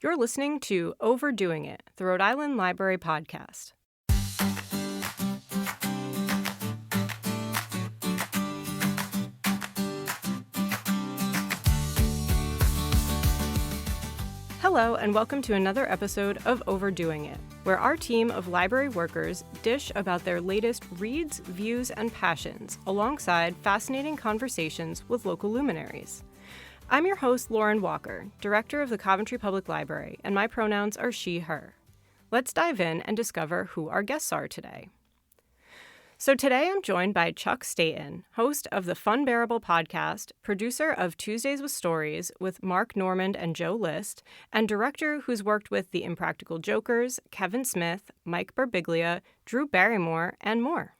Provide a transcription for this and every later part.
You're listening to Overdoing It, the Rhode Island Library Podcast. Hello, and welcome to another episode of Overdoing It, where our team of library workers dish about their latest reads, views, and passions, alongside fascinating conversations with local luminaries. I'm your host, Lauren Walker, director of the Coventry Public Library, and my pronouns are she, her. Let's dive in and discover who our guests are today. So today I'm joined by Chuck Staton, host of the Funbearable podcast, producer of Tuesdays with Stories with Mark Normand and Joe List, and director who's worked with The Impractical Jokers, Kevin Smith, Mike Birbiglia, Drew Barrymore, and more.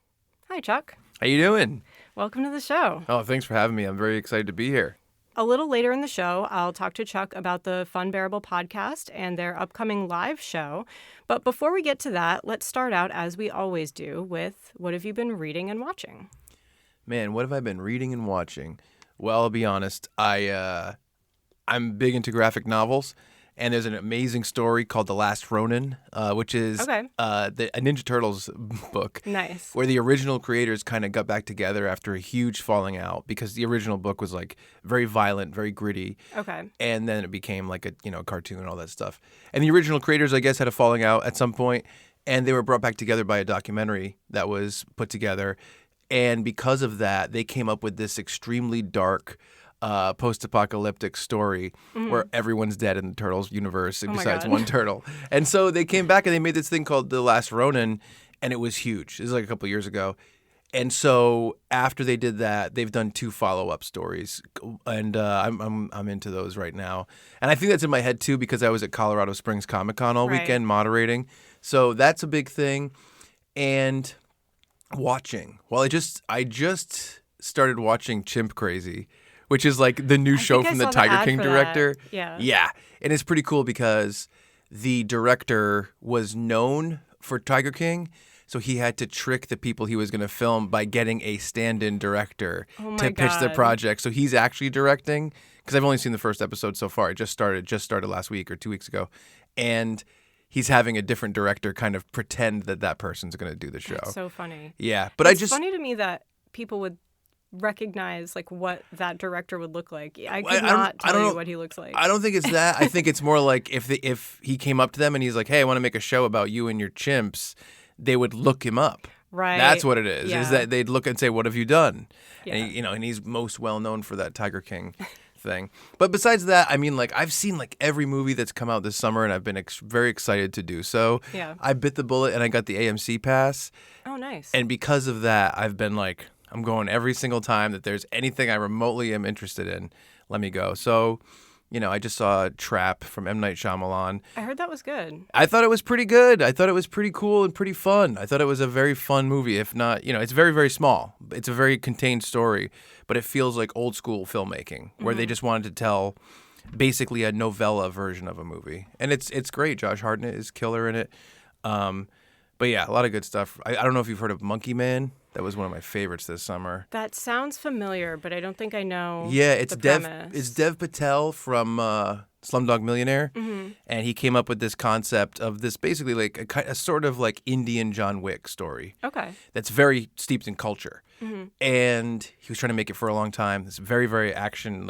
Hi, Chuck. How you doing? Welcome to the show. Oh, thanks for having me. I'm very excited to be here. A little later in the show, I'll talk to Chuck about the Funbearable podcast and their upcoming live show. But before we get to that, let's start out, as we always do, with what have you been reading and watching? Man, what have I been reading and watching? Well, I'll be honest. I'm big into graphic novels, and there's an amazing story called The Last Ronin, which is a Ninja Turtles book. Nice. Where the original creators kind of got back together after a huge falling out, because the original book was like very violent, very gritty. Okay. And then it became like a cartoon and all that stuff. And the original creators, I guess, had a falling out at some point, and they were brought back together by a documentary that was put together. And because of that, they came up with this extremely dark post-apocalyptic story where everyone's dead in the Turtles universe besides one turtle. And so they came back and they made this thing called The Last Ronin, and it was huge. It was like a couple of years ago. And so after they did that, they've done 2 follow-up stories, and I'm into those right now. And I think that's in my head too, because I was at Colorado Springs Comic-Con all weekend moderating. So that's a big thing. And watching. Well, I just started watching Chimp Crazy, which is like the new show from the Tiger King director. Yeah. And it's pretty cool because the director was known for Tiger King, so he had to trick the people he was going to film by getting a stand-in director to pitch the project. So he's actually directing, because I've only seen the first episode so far. It just started last week or 2 weeks ago. And he's having a different director kind of pretend that person's going to do the show. That's so funny. Yeah. But it's funny to me that people would recognize like what that director would look like. I could not tell you what he looks like. I don't think it's that. I think it's more like if he came up to them and he's like, "Hey, I want to make a show about you and your chimps," they would look him up. Right. That's what it is. Yeah. Is that they'd look and say, "What have you done?" Yeah. And and he's most well known for that Tiger King thing. But besides that, I mean, like, I've seen like every movie that's come out this summer, and I've been very excited to do so. Yeah. I bit the bullet and I got the AMC pass. Oh, nice. And because of that, I've been like, I'm going every single time that there's anything I remotely am interested in, let me go. So, I just saw Trap from M. Night Shyamalan. I heard that was good. I thought it was pretty good. I thought it was pretty cool and pretty fun. I thought it was a very fun movie. If not, it's very, very small. It's a very contained story, but it feels like old school filmmaking where they just wanted to tell basically a novella version of a movie. And it's great. Josh Hartnett is killer in it. But yeah, a lot of good stuff. I don't know if you've heard of Monkey Man. That was one of my favorites this summer. That sounds familiar, but I don't think I know. Yeah, it's premise. It's Dev Patel from Slumdog Millionaire, and he came up with this concept of this basically like a sort of like Indian John Wick story. Okay. That's very steeped in culture, and he was trying to make it for a long time. This very, very action,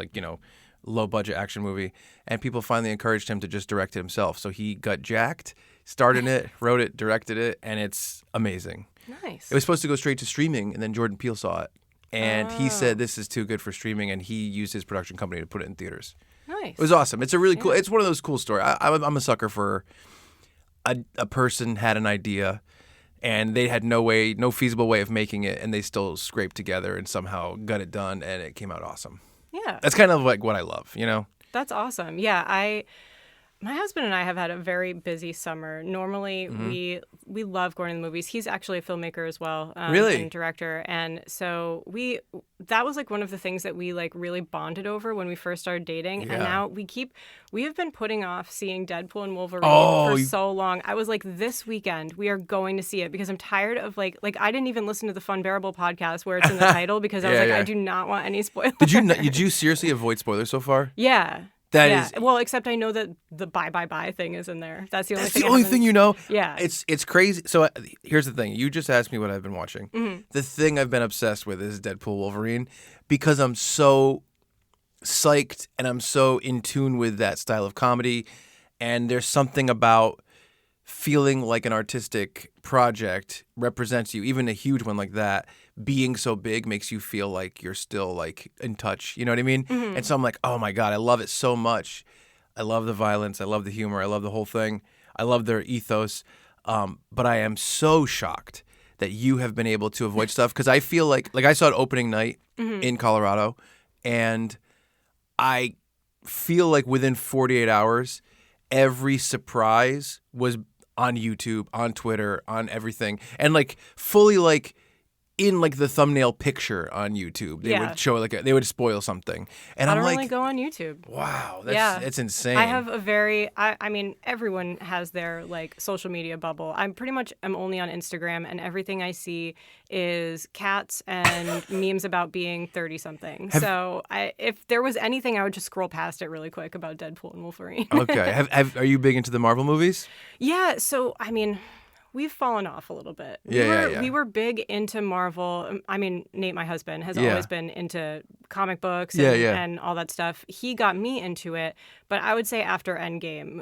low budget action movie, and people finally encouraged him to just direct it himself. So he got jacked, starred in it, wrote it, directed it, and it's amazing. Nice. It was supposed to go straight to streaming, and then Jordan Peele saw it. And he said this is too good for streaming, and he used his production company to put it in theaters. Nice. It was awesome. It's a really cool, it's one of those cool stories. I'm a sucker for a person had an idea, and they had no feasible way of making it, and they still scraped together and somehow got it done, and it came out awesome. Yeah. That's kind of like what I love, That's awesome. Yeah, my husband and I have had a very busy summer. Normally, we love going to the movies. He's actually a filmmaker as well, really, and director. And so that was like one of the things that we like really bonded over when we first started dating. Yeah. And now we have been putting off seeing Deadpool and Wolverine for so long. I was like, this weekend we are going to see it because I'm tired of like I didn't even listen to the Funbearable podcast where it's in the title because I was I do not want any spoilers. Did you seriously avoid spoilers so far? Yeah. That yeah. is. Well, except I know that the bye thing is in there. That's the only That's thing. the only thing you know. Yeah. It's crazy. So here's the thing. You just asked me what I've been watching. Mm-hmm. The thing I've been obsessed with is Deadpool Wolverine because I'm so psyched and I'm so in tune with that style of comedy. And there's something about feeling like an artistic project represents you, even a huge one like that, being so big makes you feel like you're still like in touch. You know what I mean? Mm-hmm. And so I'm like, oh my God, I love it so much. I love the violence. I love the humor. I love the whole thing. I love their ethos. But I am so shocked that you have been able to avoid stuff because I feel like I saw it opening night in Colorado, and I feel like within 48 hours, every surprise was on YouTube, on Twitter, on everything, and like fully like in like the thumbnail picture on YouTube, they would show like they would spoil something, and I I'm don't like, really go on YouTube. wow, Yeah. that's insane. I have a very, I mean, everyone has their like social media bubble. I'm pretty much am only on Instagram, and everything I see is cats and memes about being 30 something. So if there was anything, I would just scroll past it really quick about Deadpool and Wolverine. Okay, are you big into the Marvel movies? Yeah. So I mean, we've fallen off a little bit. We were big into Marvel. I mean, Nate, my husband, has always been into comic books and all that stuff. He got me into it, but I would say after Endgame,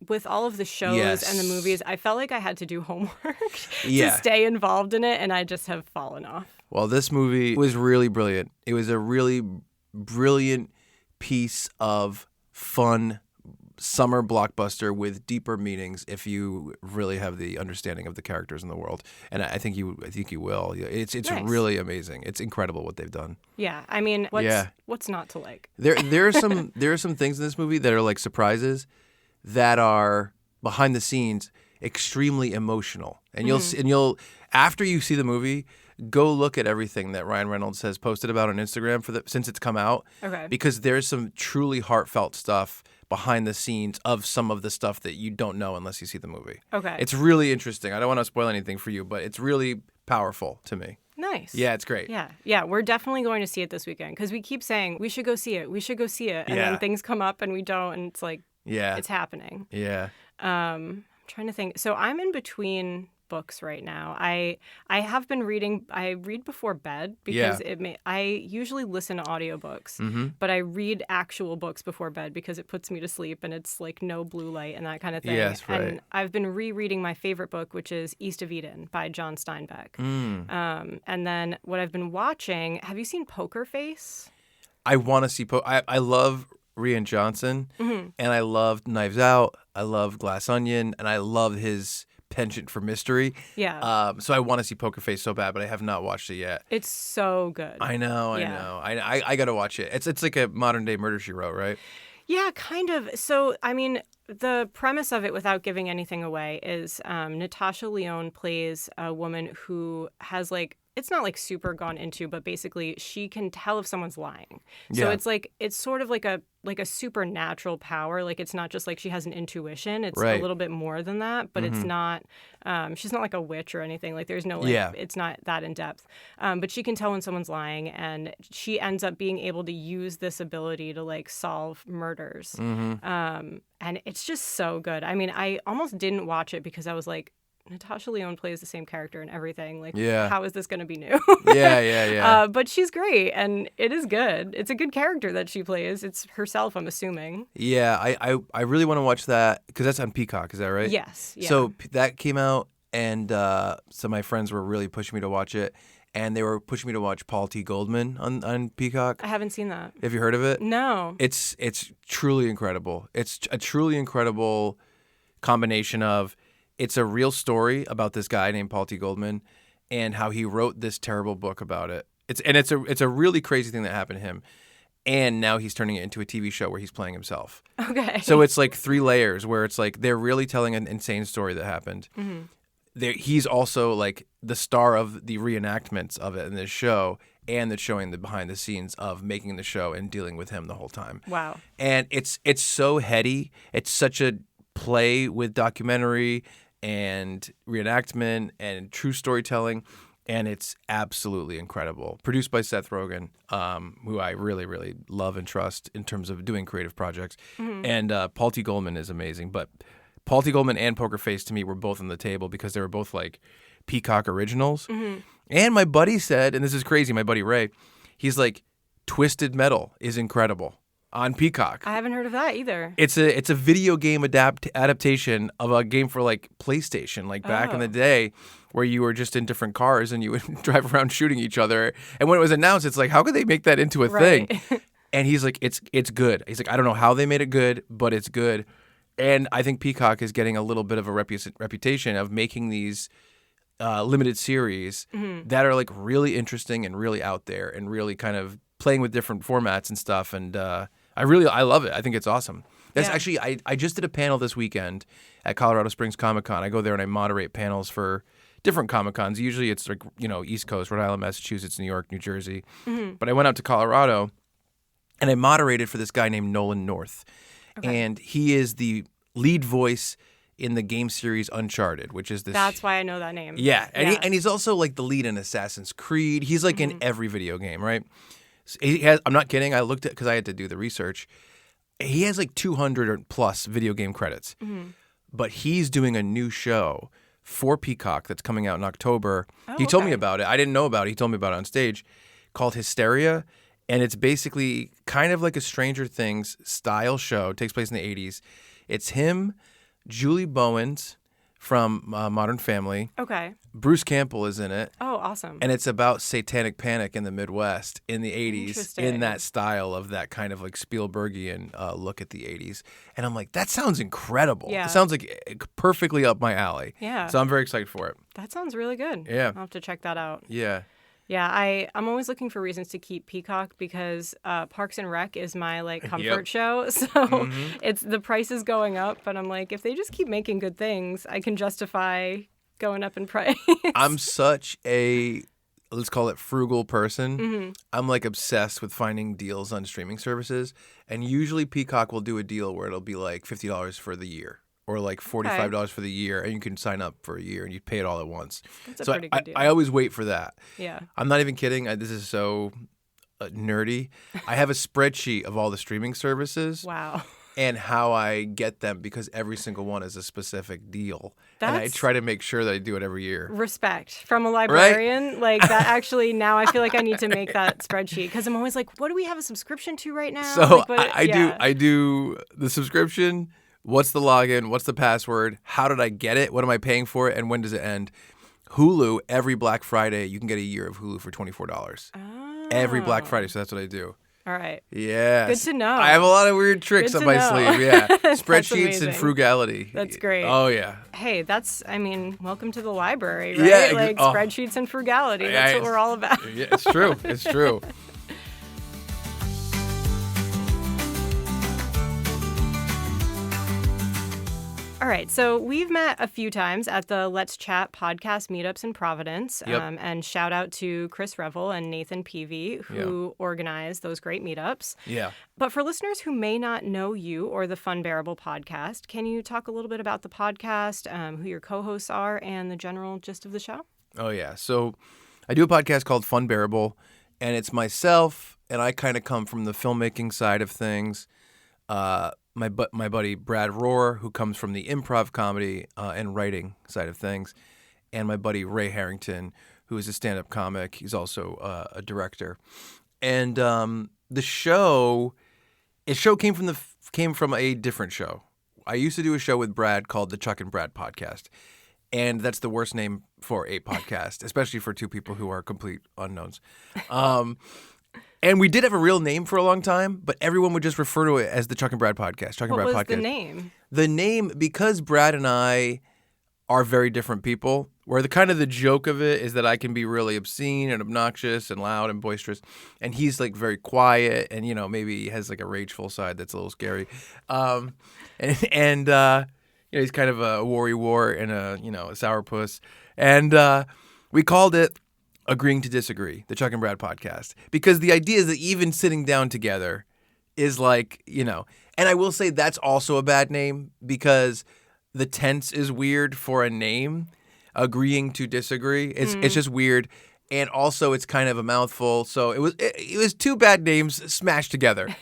with all of the shows and the movies, I felt like I had to do homework to stay involved in it, and I just have fallen off. Well, this movie was really brilliant. It was a really brilliant piece of fun summer blockbuster with deeper meanings if you really have the understanding of the characters in the world, and I think you will. It's nice. Really amazing. It's incredible what they've done. Yeah, I mean, what's not to like? There are some things in this movie that are like surprises that are behind the scenes extremely emotional, and you'll after you see the movie, go look at everything that Ryan Reynolds has posted about on Instagram since it's come out. Okay, because there's some truly heartfelt stuff behind the scenes of some of the stuff that you don't know unless you see the movie. Okay. It's really interesting. I don't want to spoil anything for you, but it's really powerful to me. Nice. Yeah, it's great. Yeah, we're definitely going to see it this weekend because we keep saying we should go see it. And then things come up and we don't, and it's like, it's happening. Yeah. I'm trying to think. So I'm in between books right now. I have been reading. I read before bed because I usually listen to audiobooks, but I read actual books before bed because it puts me to sleep and it's like no blue light and that kind of thing. Yes, right. And I've been rereading my favorite book, which is East of Eden by John Steinbeck. And then what I've been watching. Have you seen Poker Face? I want to see. I love Rian Johnson, and I loved Knives Out. I love Glass Onion, and I love his penchant for mystery. Yeah. So I want to see Poker Face so bad, but I have not watched it yet. It's so good. I know. I got to watch it. It's like a modern day Murder, She Wrote, right? Yeah, kind of. So, I mean, the premise of it, without giving anything away, is Natasha Lyonne plays a woman who has like, it's not like super gone into, but basically she can tell if someone's lying. So it's sort of like a supernatural power. Like it's not just like she has an intuition. It's a little bit more than that, but it's not, she's not like a witch or anything. Like there's no, it's not that in depth. But she can tell when someone's lying, and she ends up being able to use this ability to like solve murders. And it's just so good. I mean, I almost didn't watch it because I was like, Natasha Lyonne plays the same character and everything. Like, how is this going to be new? But she's great, and it is good. It's a good character that she plays. It's herself, I'm assuming. Yeah, I really want to watch that because that's on Peacock. Is that right? Yes. Yeah. So that came out, and some of my friends were really pushing me to watch it, and they were pushing me to watch Paul T. Goldman on Peacock. I haven't seen that. Have you heard of it? No. It's truly incredible. It's a truly incredible combination of. It's a real story about this guy named Paul T. Goldman and how he wrote this terrible book about it. It's a really crazy thing that happened to him. And now he's turning it into a TV show where he's playing himself. Okay. So it's like 3 layers where it's like they're really telling an insane story that happened. He's also like the star of the reenactments of it in this show, and that's showing the behind the scenes of making the show and dealing with him the whole time. Wow. And it's so heady. It's such a play with documentary and reenactment and true storytelling, and it's absolutely incredible. Produced by Seth Rogen, who I really, really love and trust in terms of doing creative projects. And Paul T. Goldman is amazing. But Paul T. Goldman and Poker Face, to me, were both on the table because they were both like Peacock originals. And my buddy said, and this is crazy, my buddy Ray, he's like, Twisted Metal is incredible on Peacock. I haven't heard of that either. It's a video game adaptation of a game for like PlayStation, like back in the day, where you were just in different cars and you would drive around shooting each other. And when it was announced, it's like, how could they make that into a thing? And he's like, it's good. He's like, I don't know how they made it good, but it's good. And I think Peacock is getting a little bit of a reputation of making these limited series that are like really interesting and really out there and really kind of playing with different formats and stuff. And I love it. I think it's awesome. That's actually, I just did a panel this weekend at Colorado Springs Comic-Con. I go there and I moderate panels for different Comic-Cons. Usually it's like, East Coast, Rhode Island, Massachusetts, New York, New Jersey. But I went out to Colorado and I moderated for this guy named Nolan North. Okay. And he is the lead voice in the game series Uncharted, which is this. That's why I know that name. Yeah. And he's also like the lead in Assassin's Creed. He's like in every video game, right? I'm not kidding. I looked at, because I had to do the research. He has like 200 plus video game credits. But he's doing a new show for Peacock that's coming out in October. He told me about it. I didn't know about it. He told me about it on stage, called Hysteria. And it's basically kind of like a Stranger Things style show. It takes place in the 80s. It's him, Julie Bowens from Modern Family. Okay. Bruce Campbell is in it. Oh, awesome. And it's about satanic panic in the Midwest in the 80s in that style of that kind of like Spielbergian look at the 80s. And I'm like, that sounds incredible. Yeah. It sounds like perfectly up my alley. Yeah. So I'm very excited for it. That sounds really good. Yeah. I'll have to check that out. Yeah. Yeah, I'm always looking for reasons to keep Peacock because Parks and Rec is my like comfort show. So it's the price is going up, but I'm like, if they just keep making good things, I can justify going up in price. I'm such a, let's call it frugal person. I'm like obsessed with finding deals on streaming services, and usually Peacock will do a deal where it'll be like $50 for the year. Or like $45 for the year, and you can sign up for a year, and you pay it all at once. That's a pretty good deal. I always wait for that. Yeah. I'm not even kidding. This is so nerdy. I have a spreadsheet of all the streaming services. Wow. And how I get them, because every single one is a specific deal. And I try to make sure that I do it every year. Respect from a librarian. Right? Like that actually, now I feel like I need to make that spreadsheet, because I'm always like, what do we have a subscription to right now? So I do the subscription. What's the login? What's the password? How did I get it? What am I paying for it? And when does it end? Hulu, every Black Friday, you can get a year of Hulu for $24. Oh. Every Black Friday, so that's what I do. All right. Yeah. Good to know. I have a lot of weird tricks up my sleeve. Yeah. Spreadsheets and frugality. That's great. Oh, yeah. Hey, welcome to the library, right? Yeah. Spreadsheets and frugality. That's what we're all about. Yeah, it's true. It's true. All right, so we've met a few times at the Let's Chat podcast meetups in Providence. Yep. And shout out to Chris Revel and Nathan Peavy, who organize those great meetups. Yeah. But for listeners who may not know you or the Funbearable podcast, can you talk a little bit about the podcast, who your co-hosts are, and the general gist of the show? Oh, yeah. So I do a podcast called Funbearable, and it's myself, and I kind of come from the filmmaking side of things. My buddy Brad Rohr, who comes from the improv comedy and writing side of things, and my buddy Ray Harrington, who is a stand-up comic. He's also a director. And the show came from a different show. I used to do a show with Brad called the Chuck and Brad Podcast, and that's the worst name for a podcast, especially for two people who are complete unknowns. And we did have a real name for a long time, but everyone would just refer to it as the Chuck and Brad Podcast. Chuck and Brad Podcast. What was the name? The name, because Brad and I are very different people, where the joke of it is that I can be really obscene and obnoxious and loud and boisterous, and he's like very quiet and, maybe he has like a rageful side that's a little scary. And he's kind of a worry-war and a sourpuss. And we called it Agreeing to Disagree, the Chuck and Brad Podcast, because the idea is that even sitting down together is like, and I will say that's also a bad name because the tense is weird for a name, agreeing to disagree. It's just weird. And also it's kind of a mouthful. So it was two bad names smashed together.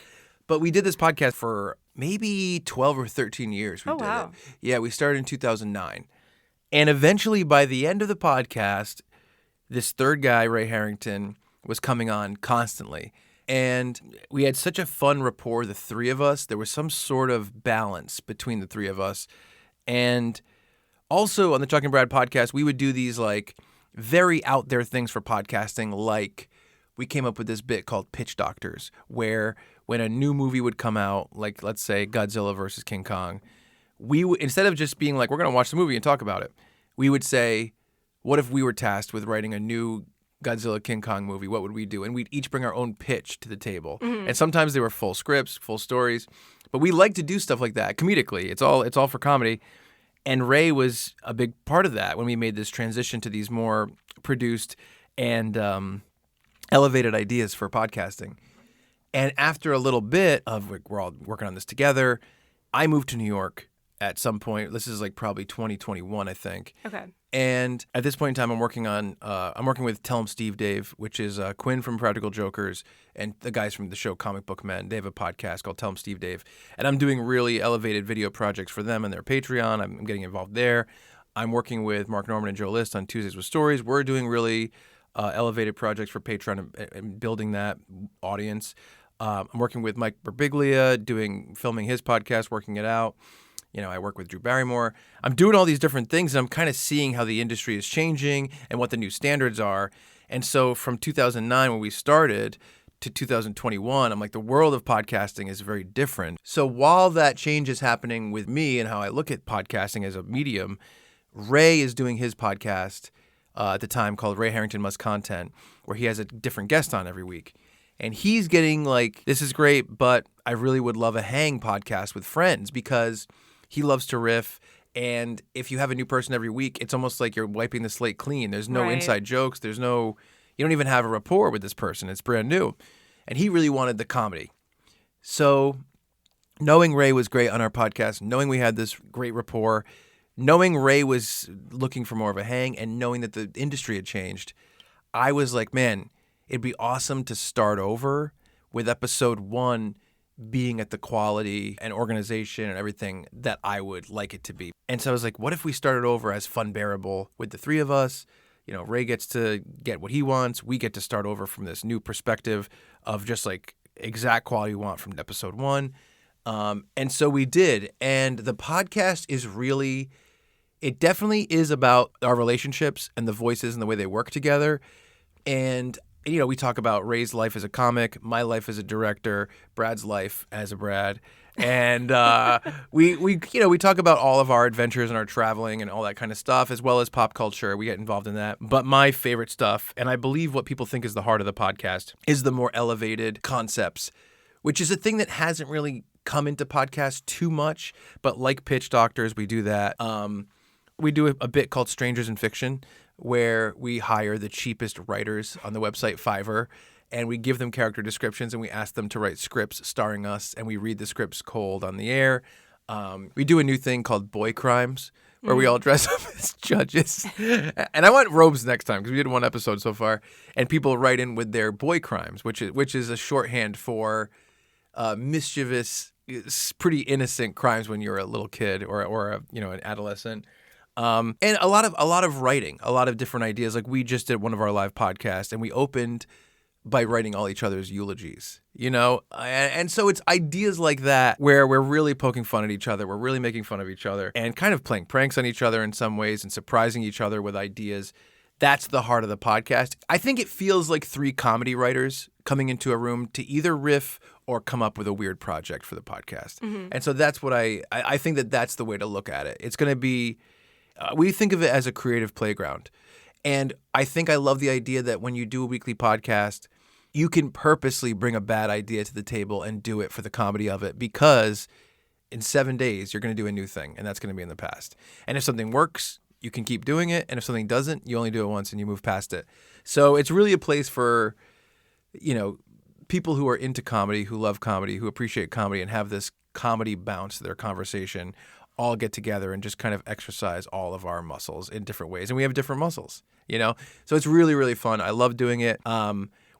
But we did this podcast for maybe 12 or 13 years. We did wow. it. Yeah, we started in 2009. And eventually by the end of the podcast, this third guy, Ray Harrington, was coming on constantly. And we had such a fun rapport, the three of us. There was some sort of balance between the three of us. And also on the Chuck and Brad podcast, we would do these like very out there things for podcasting. Like we came up with this bit called Pitch Doctors, where when a new movie would come out, like let's say Godzilla versus King Kong, we would, instead of just being like, we're going to watch the movie and talk about it, we would say, what if we were tasked with writing a new Godzilla King Kong movie? What would we do? And we'd each bring our own pitch to the table. And sometimes they were full scripts, full stories. But we like to do stuff like that comedically. It's all for comedy. And Ray was a big part of that when we made this transition to these more produced and elevated ideas for podcasting. And after a little bit of we're all working on this together, I moved to New York at some point. This is like probably 2021, I think. Okay. And at this point in time, I'm working with Tell 'em Steve Dave, which is Quinn from Practical Jokers and the guys from the show Comic Book Men. They have a podcast called Tell 'em Steve Dave. And I'm doing really elevated video projects for them and their Patreon. I'm getting involved there. I'm working with Mark Norman and Joe List on Tuesdays with Stories. We're doing really elevated projects for Patreon and building that audience. I'm working with Mike Birbiglia, filming his podcast, working it out. You know, I work with Drew Barrymore. I'm doing all these different things, and I'm kind of seeing how the industry is changing and what the new standards are. And so from 2009, when we started, to 2021, I'm like, the world of podcasting is very different. So while that change is happening with me and how I look at podcasting as a medium, Ray is doing his podcast at the time called Ray Harrington Must Content, where he has a different guest on every week. And he's getting like, this is great, but I really would love a hang podcast with friends because he loves to riff, and if you have a new person every week, it's almost like you're wiping the slate clean. There's no inside jokes. You don't even have a rapport with this person. It's brand new. And he really wanted the comedy. So knowing Ray was great on our podcast, knowing we had this great rapport, knowing Ray was looking for more of a hang, and knowing that the industry had changed, I was like, man, it'd be awesome to start over with episode 1 being at the quality and organization and everything that I would like it to be. And so I was like, what if we started over as Funbearable with the three of us? You know, Ray gets to get what he wants. We get to start over from this new perspective of just like exact quality we want from episode 1. And so we did. And the podcast is really, it definitely is about our relationships and the voices and the way they work together. And you know, we talk about Ray's life as a comic, my life as a director, Brad's life as a Brad, and we talk about all of our adventures and our traveling and all that kind of stuff, as well as pop culture. We get involved in that. But my favorite stuff, and I believe what people think is the heart of the podcast, is the more elevated concepts, which is a thing that hasn't really come into podcasts too much. But like Pitch Doctors, we do that. We do a bit called Strangers in Fiction, where we hire the cheapest writers on the website Fiverr, and we give them character descriptions, and we ask them to write scripts starring us, and we read the scripts cold on the air. We do a new thing called Boy Crimes, where we all dress up as judges. And I want robes next time, because we did one episode so far, and people write in with their boy crimes, which is a shorthand for mischievous, pretty innocent crimes when you're a little kid or an adolescent. And a lot of writing, a lot of different ideas. Like we just did one of our live podcasts, and we opened by writing all each other's eulogies, you know? And so it's ideas like that where we're really poking fun at each other. We're really making fun of each other and kind of playing pranks on each other in some ways and surprising each other with ideas. That's the heart of the podcast. I think it feels like 3 comedy writers coming into a room to either riff or come up with a weird project for the podcast. Mm-hmm. And so that's what I think that's the way to look at it. It's going to be... we think of it as a creative playground. And I think I love the idea that when you do a weekly podcast, you can purposely bring a bad idea to the table and do it for the comedy of it, because in 7 days, you're going to do a new thing, and that's going to be in the past. And if something works, you can keep doing it. And if something doesn't, you only do it once and you move past it. So it's really a place for, you know, people who are into comedy, who love comedy, who appreciate comedy and have this comedy bounce to their conversation all get together and just kind of exercise all of our muscles in different ways. And we have different muscles, you know? So it's really, really fun. I love doing it.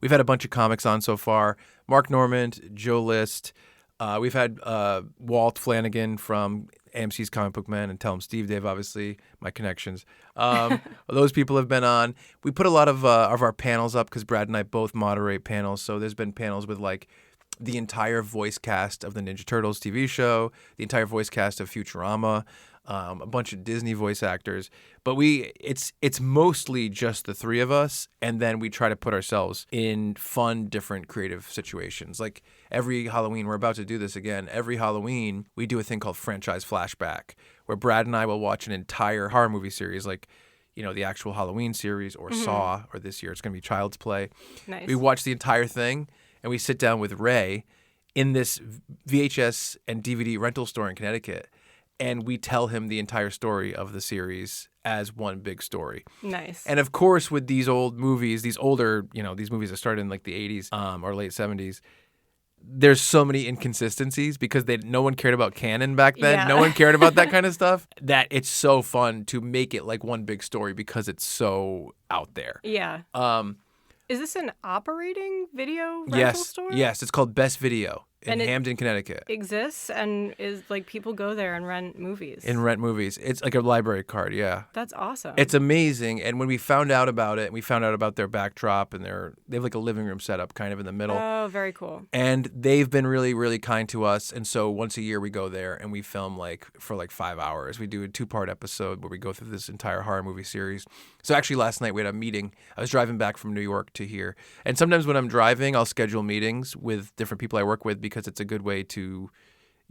We've had a bunch of comics on so far. Mark Normand, Joe List. We've had Walt Flanagan from AMC's Comic Book Men and Tell 'em Steve Dave, obviously, my connections. Those people have been on. We put a lot of our panels up because Brad and I both moderate panels. So there's been panels with like the entire voice cast of the Ninja Turtles TV show, the entire voice cast of Futurama, a bunch of Disney voice actors. But it's mostly just the three of us, and then we try to put ourselves in fun, different, creative situations. Like every Halloween, we're about to do this again. Every Halloween, we do a thing called Franchise Flashback, where Brad and I will watch an entire horror movie series, like, you know, the actual Halloween series or Saw, or this year it's going to be Child's Play. Nice. We watch the entire thing, and we sit down with Ray in this VHS and DVD rental store in Connecticut, and we tell him the entire story of the series as one big story. Nice. And of course, with these old movies, these older, you know, these movies that started in like the 80s or late 70s, there's so many inconsistencies because no one cared about canon back then. Yeah. No one cared about that kind of stuff. That it's so fun to make it like one big story because it's so out there. Yeah. Is this an operating video rental Yes. store? Yes. It's called Best Video in And it Hamden, Connecticut. Exists and is like people go there and rent movies. And rent movies. It's like a library card, yeah. That's awesome. It's amazing. And when we found out about it, and we found out about their backdrop and they have like a living room set up kind of in the middle. Oh, very cool. And they've been really, really kind to us. And so once a year we go there and we film for 5 hours. We do a 2-part episode where we go through this entire horror movie series. So actually last night we had a meeting. I was driving back from New York to here. And sometimes when I'm driving, I'll schedule meetings with different people I work with because it's a good way to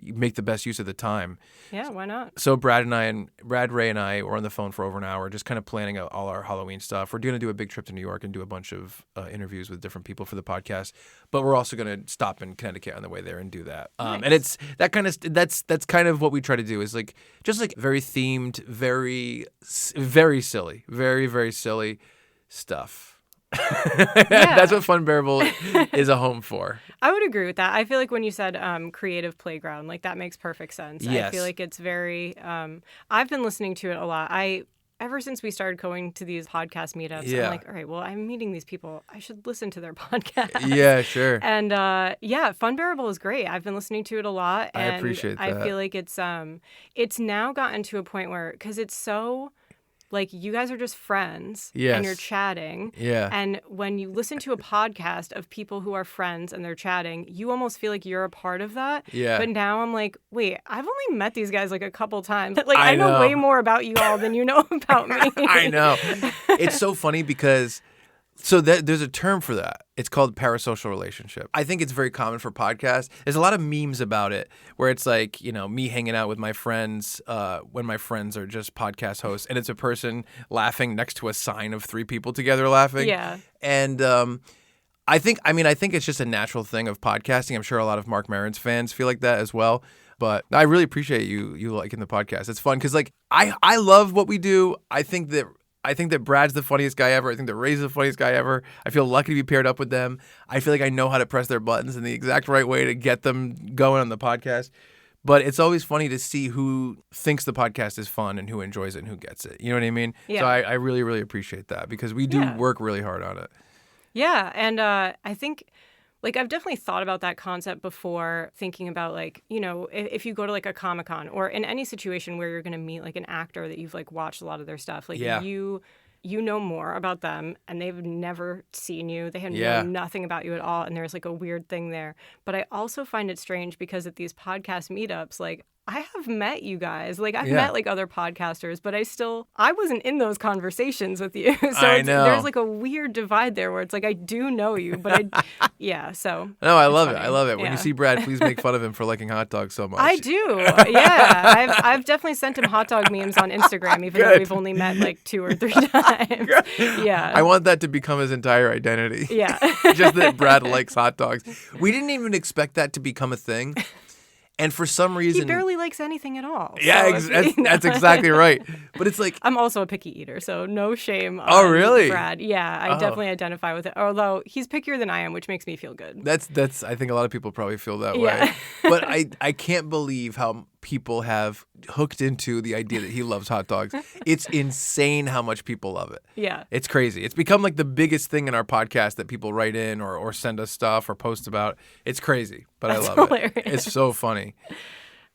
make the best use of the time. Yeah, why not? So Brad, Ray, and I were on the phone for over an hour, just kind of planning out all our Halloween stuff. We're going to do a big trip to New York and do a bunch of interviews with different people for the podcast. But we're also going to stop in Connecticut on the way there and do that. Nice. And it's that kind of that's kind of what we try to do is like just like very themed, very very silly, very very silly stuff. That's what Funbearable is a home for. I would agree with that. I feel like when you said creative playground, like that makes perfect sense. Yes. I feel like it's very I've been listening to it a lot. Ever since we started going to these podcast meetups, I'm like, all right, well, I'm meeting these people. I should listen to their podcast. Yeah, sure. And Funbearable is great. I've been listening to it a lot. And I appreciate that. I feel like it's now gotten to a point where, because it's so, like, you guys are just friends and you're chatting. Yeah. And when you listen to a podcast of people who are friends and they're chatting, you almost feel like you're a part of that. Yeah. But now I'm like, wait, I've only met these guys like a couple times. Like, I know way more about you all than you know about me. I know. It's so funny because there's a term for that. It's called parasocial relationship. I think it's very common for podcasts. There's a lot of memes about it where it's like, you know, me hanging out with my friends when my friends are just podcast hosts, and it's a person laughing next to a sign of 3 people together laughing. Yeah. And I think it's just a natural thing of podcasting. I'm sure a lot of Mark Maron's fans feel like that as well. But I really appreciate you liking the podcast. It's fun because like I love what we do. I think that Brad's the funniest guy ever. I think that Ray's the funniest guy ever. I feel lucky to be paired up with them. I feel like I know how to press their buttons in the exact right way to get them going on the podcast. But it's always funny to see who thinks the podcast is fun and who enjoys it and who gets it. You know what I mean? Yeah. So I really, really appreciate that because we do work really hard on it. Yeah. And I think, like, I've definitely thought about that concept before, thinking about, like, you know, if you go to like a Comic-Con or in any situation where you're going to meet like an actor that you've like watched a lot of their stuff, like you know more about them and they've never seen you. They know nothing about you at all. And there's like a weird thing there. But I also find it strange because at these podcast meetups, like, I have met you guys. Like, I've met like other podcasters, but I wasn't in those conversations with you. So I know. There's like a weird divide there where it's like, I do know you, but so. No, I love it. I love it. When Yeah. you see Brad, please make fun of him for liking hot dogs so much. I do. Yeah. I've definitely sent him hot dog memes on Instagram, even though we've only met like 2 or 3 times. Yeah. I want that to become his entire identity. Yeah. Just that Brad likes hot dogs. We didn't even expect that to become a thing. And for some reason... He barely likes anything at all. Yeah, So that's exactly right. But it's like... I'm also a picky eater, so no shame on really? Brad. Yeah, I definitely identify with it. Although he's pickier than I am, which makes me feel good. That's. I think a lot of people probably feel that way. But I can't believe how people have hooked into the idea that he loves hot dogs. It's insane how much people love it. Yeah. It's crazy. It's become like the biggest thing in our podcast that people write in or send us stuff or post about. It's crazy, but I love hilarious. it. It's so funny.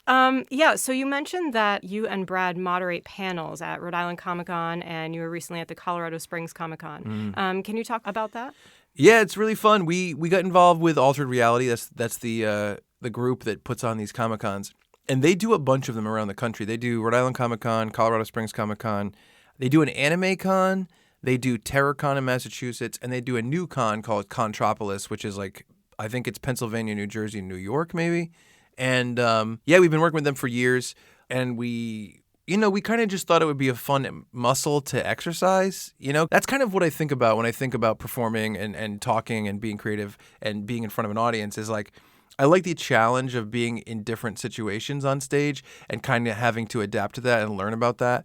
Yeah, so you mentioned that you and Brad moderate panels at Rhode Island Comic-Con, and you were recently at the Colorado Springs Comic-Con. Can you talk about that? Yeah, it's really fun. We got involved with Altered Reality. That's the group that puts on these Comic-Cons. And they do a bunch of them around the country. They do Rhode Island Comic-Con, Colorado Springs Comic-Con. They do an anime con. They do TerrorCon in Massachusetts. And they do a new con called Contropolis, which is like, I think it's Pennsylvania, New Jersey, New York, maybe. And we've been working with them for years. And we kind of just thought it would be a fun muscle to exercise. That's kind of what I think about when I think about performing and talking and being creative and being in front of an audience is like, I like the challenge of being in different situations on stage and kind of having to adapt to that and learn about that.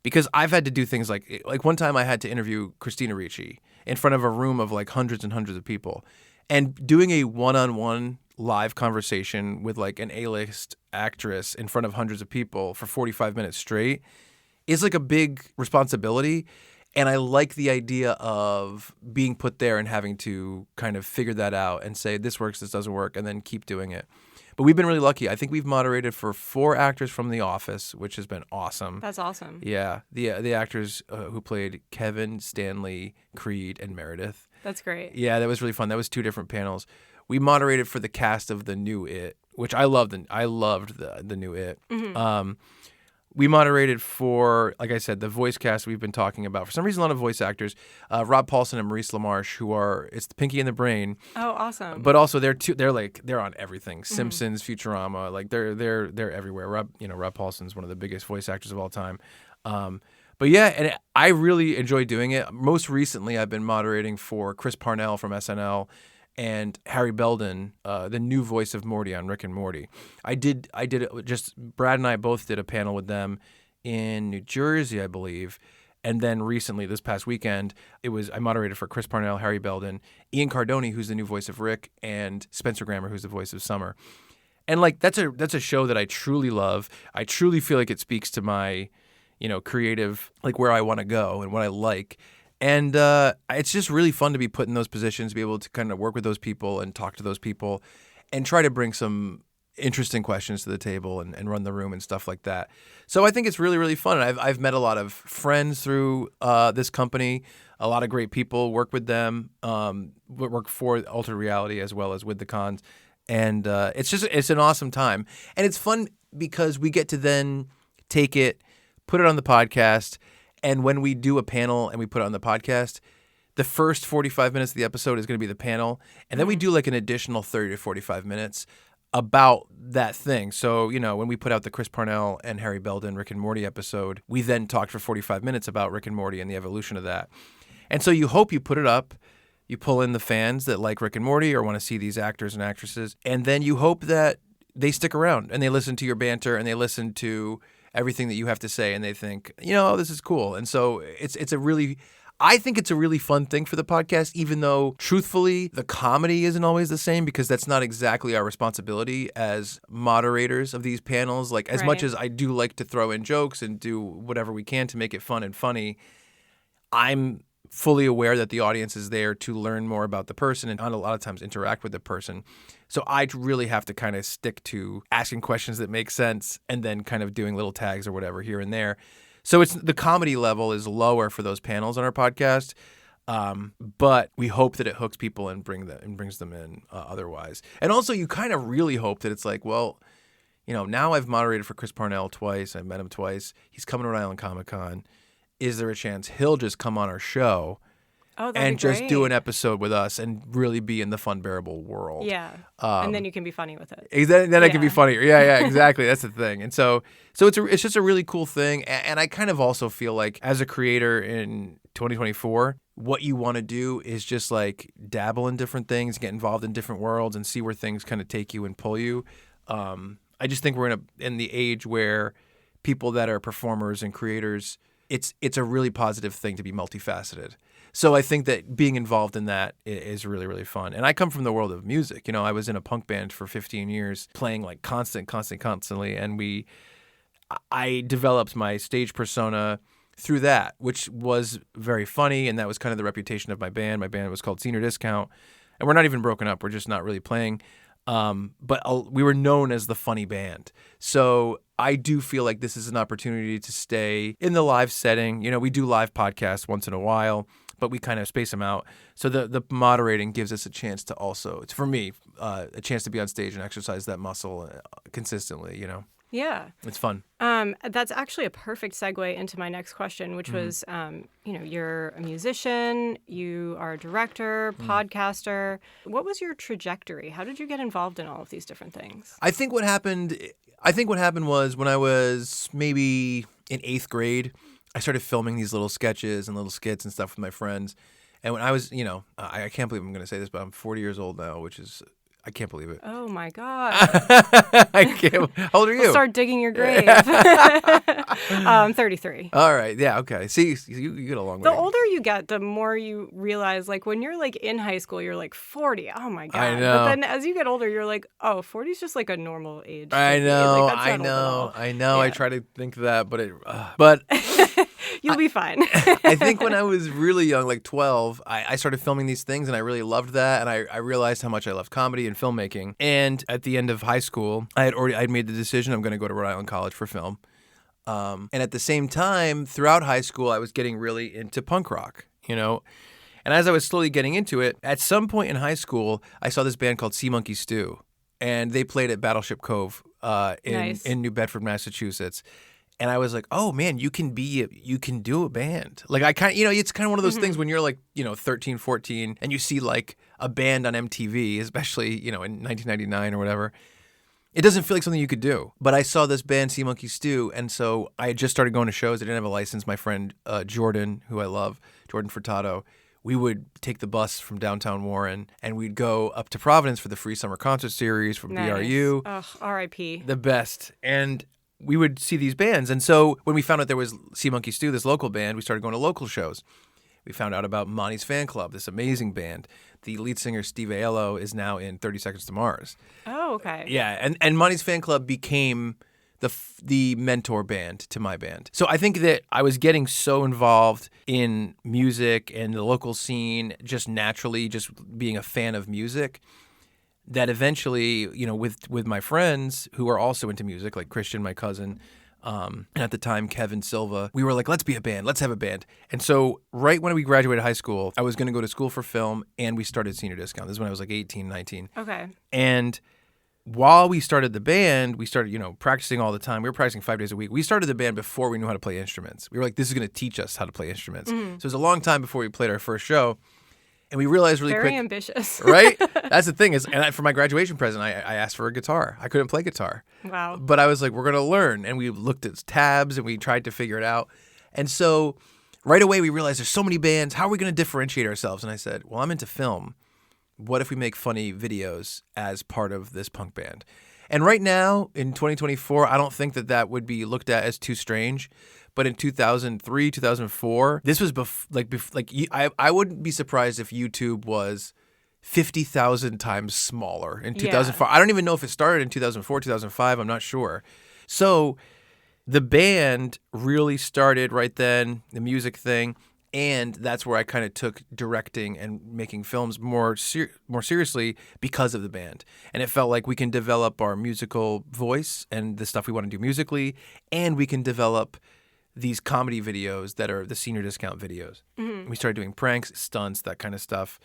Because I've had to do things like one time I had to interview Christina Ricci in front of a room of like hundreds and hundreds of people. And doing a one-on-one live conversation with like an A-list actress in front of hundreds of people for 45 minutes straight is like a big responsibility. And I like the idea of being put there and having to kind of figure that out and say, this works, this doesn't work, and then keep doing it. But we've been really lucky. I think we've moderated for 4 actors from The Office, which has been awesome. That's awesome. Yeah. The actors who played Kevin, Stanley, Creed, and Meredith. That's great. Yeah, that was really fun. That was 2 different panels. We moderated for the cast of the new It, which I loved. I loved the new It. Mm-hmm. We moderated for, like I said, the voice cast we've been talking about. For some reason, a lot of voice actors, Rob Paulson and Maurice LaMarche, it's the Pinky and the Brain. Oh, awesome! But also they're on everything. Simpsons, Futurama, like they're everywhere. Rob Paulson's one of the biggest voice actors of all time. But yeah, and I really enjoy doing it. Most recently, I've been moderating for Chris Parnell from SNL. And Harry Belden, the new voice of Morty on Rick and Morty. I did just Brad and I both did a panel with them in New Jersey, I believe. And then recently, this past weekend, I moderated for Chris Parnell, Harry Belden, Ian Cardone, who's the new voice of Rick, and Spencer Grammer, who's the voice of Summer. And like that's a show that I truly love. I truly feel like it speaks to my, creative, like where I want to go and what I like. And it's just really fun to be put in those positions, be able to kind of work with those people and talk to those people and try to bring some interesting questions to the table and run the room and stuff like that. So I think it's really, really fun. And I've met a lot of friends through this company, a lot of great people, work with them, work for Altered Reality as well as with the cons. And it's an awesome time. And it's fun because we get to then take it, put it on the podcast. And when we do a panel and we put it on the podcast, the first 45 minutes of the episode is going to be the panel. And then we do like an additional 30 to 45 minutes about that thing. So, when we put out the Chris Parnell and Harry Belden Rick and Morty episode, we then talked for 45 minutes about Rick and Morty and the evolution of that. And so you hope you put it up, you pull in the fans that like Rick and Morty or want to see these actors and actresses, and then you hope that they stick around and they listen to your banter and they listen to everything that you have to say, and they think, this is cool. And so I think it's a really fun thing for the podcast, even though, truthfully, the comedy isn't always the same because that's not exactly our responsibility as moderators of these panels. Like, as much as I do like to throw in jokes and do whatever we can to make it fun and funny, I'm fully aware that the audience is there to learn more about the person and a lot of times interact with the person. So I really have to kind of stick to asking questions that make sense and then kind of doing little tags or whatever here and there. So the comedy level is lower for those panels on our podcast, but we hope that it hooks people and brings them in otherwise. And also, you kind of really hope that it's like, well, now I've moderated for Chris Parnell twice. I've met him twice. He's coming to Rhode Island Comic-Con. Is there a chance he'll just come on our show and just do an episode with us and really be in the Funbearable world? Yeah, and then you can be funny with it. Then I can be funnier. Yeah, exactly. That's the thing. And so it's just a really cool thing. And I kind of also feel like as a creator in 2024, what you want to do is just like dabble in different things, get involved in different worlds, and see where things kind of take you and pull you. I just think we're in the age where people that are performers and creators it's a really positive thing to be multifaceted. So I think that being involved in that is really, really fun. And I come from the world of music. You know, I was in a punk band for 15 years playing like constantly. And I developed my stage persona through that, which was very funny. And that was kind of the reputation of my band. My band was called Senior Discount. And we're not even broken up. We're just not really playing. But we were known as the funny band. So I do feel like this is an opportunity to stay in the live setting. You know, we do live podcasts once in a while, but we kind of space them out. So the moderating gives us a chance to also, it's for me, a chance to be on stage and exercise that muscle consistently, you know? Yeah. It's fun. That's actually a perfect segue into my next question, which was, you're a musician, you are a director, podcaster. What was your trajectory? How did you get involved in all of these different things? I think what happened was when I was maybe in 8th grade, I started filming these little sketches and little skits and stuff with my friends. And when I was, I can't believe I'm going to say this, but I'm 40 years old now, which is, I can't believe it. Oh, my God. I can't. How old are you? We'll start digging your grave. I'm 33. All right. Yeah. Okay. See, you get a long way. The older you get, the more you realize, like, when you're, like, in high school, you're, like, 40. Oh, my God. I know. But then as you get older, you're like, oh, 40 is just, like, a normal age. I know. Like, that's not old at all. Yeah. I try to think that, but You'll be fine. I think when I was really young, like 12, I started filming these things and I really loved that. And I realized how much I loved comedy and filmmaking. And at the end of high school, I'd made the decision I'm going to go to Rhode Island College for film. And at the same time, throughout high school, I was getting really into punk rock, you know. And as I was slowly getting into it, at some point in high school, I saw this band called Sea Monkey Stew. And they played at Battleship Cove in New Bedford, Massachusetts. And I was like, oh, man, you can do a band. Like, I kind of, it's kind of one of those things when you're like, 13, 14, and you see like a band on MTV, especially, in 1999 or whatever. It doesn't feel like something you could do. But I saw this band, Sea Monkey Stew, and so I had just started going to shows. I didn't have a license. My friend Jordan, who I love, Jordan Furtado, we would take the bus from downtown Warren, and we'd go up to Providence for the free summer concert series from BRU. Ugh, R.I.P. The best. And we would see these bands. And so when we found out there was Sea Monkey Stew, this local band, we started going to local shows. We found out about Monty's Fan Club, this amazing band. The lead singer, Steve Aiello, is now in 30 Seconds to Mars. Oh, okay. Yeah, and Monty's Fan Club became the mentor band to my band. So I think that I was getting so involved in music and the local scene, just naturally, just being a fan of music, that eventually, with my friends who are also into music, like Christian, my cousin, and at the time, Kevin Silva, we were like, let's be a band. Let's have a band. And so right when we graduated high school, I was going to go to school for film, and we started Senior Discount. This is when I was like 18, 19. Okay. And while we started the band, we started, practicing all the time. We were practicing 5 days a week. We started the band before we knew how to play instruments. We were like, this is going to teach us how to play instruments. Mm-hmm. So it was a long time before we played our first show. And we realized really quick. Very ambitious. Right? That's the thing for my graduation present, I asked for a guitar. I couldn't play guitar. Wow. But I was like, we're going to learn. And we looked at tabs and we tried to figure it out. And so right away we realized there's so many bands. How are we going to differentiate ourselves? And I said, well, I'm into film. What if we make funny videos as part of this punk band? And right now, in 2024, I don't think that would be looked at as too strange. But in 2003, 2004, this was I wouldn't be surprised if YouTube was 50,000 times smaller in 2004. Yeah. I don't even know if it started in 2004, 2005. I'm not sure. So the band really started right then, the music thing. And that's where I kind of took directing and making films more seriously because of the band. And it felt like we can develop our musical voice and the stuff we want to do musically, and we can develop these comedy videos that are the Senior Discount videos. Mm-hmm. We started doing pranks, stunts, that kind of stuff.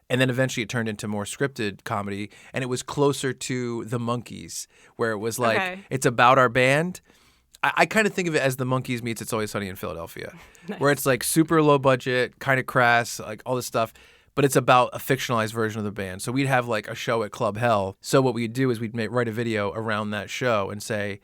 And then eventually it turned into more scripted comedy, and it was closer to the Monkees, where it was like, It's about our band. I kind of think of it as the Monkees meets It's Always Sunny in Philadelphia, nice. Where it's like super low budget, kind of crass, like all this stuff, but it's about a fictionalized version of the band. So we'd have like a show at Club Hell. So what we'd do is write a video around that show and say,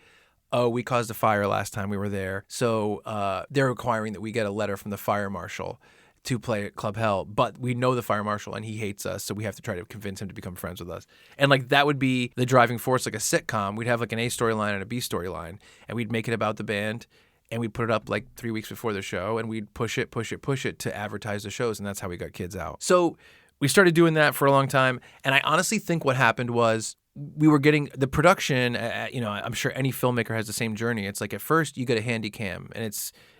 oh, we caused a fire last time we were there. So they're requiring that we get a letter from the fire marshal to play at Club Hell, but we know the fire marshal and he hates us, so we have to try to convince him to become friends with us. And like that would be the driving force, like a sitcom. We'd have like an A storyline and a B storyline, and we'd make it about the band. and we'd put it up like 3 weeks before the show, and we'd push it to advertise the shows, and that's how we got kids out. So we started doing that for a long time, and I honestly think what happened was we were getting the production, I'm sure any filmmaker has the same journey. It's like at first you get a handy cam, and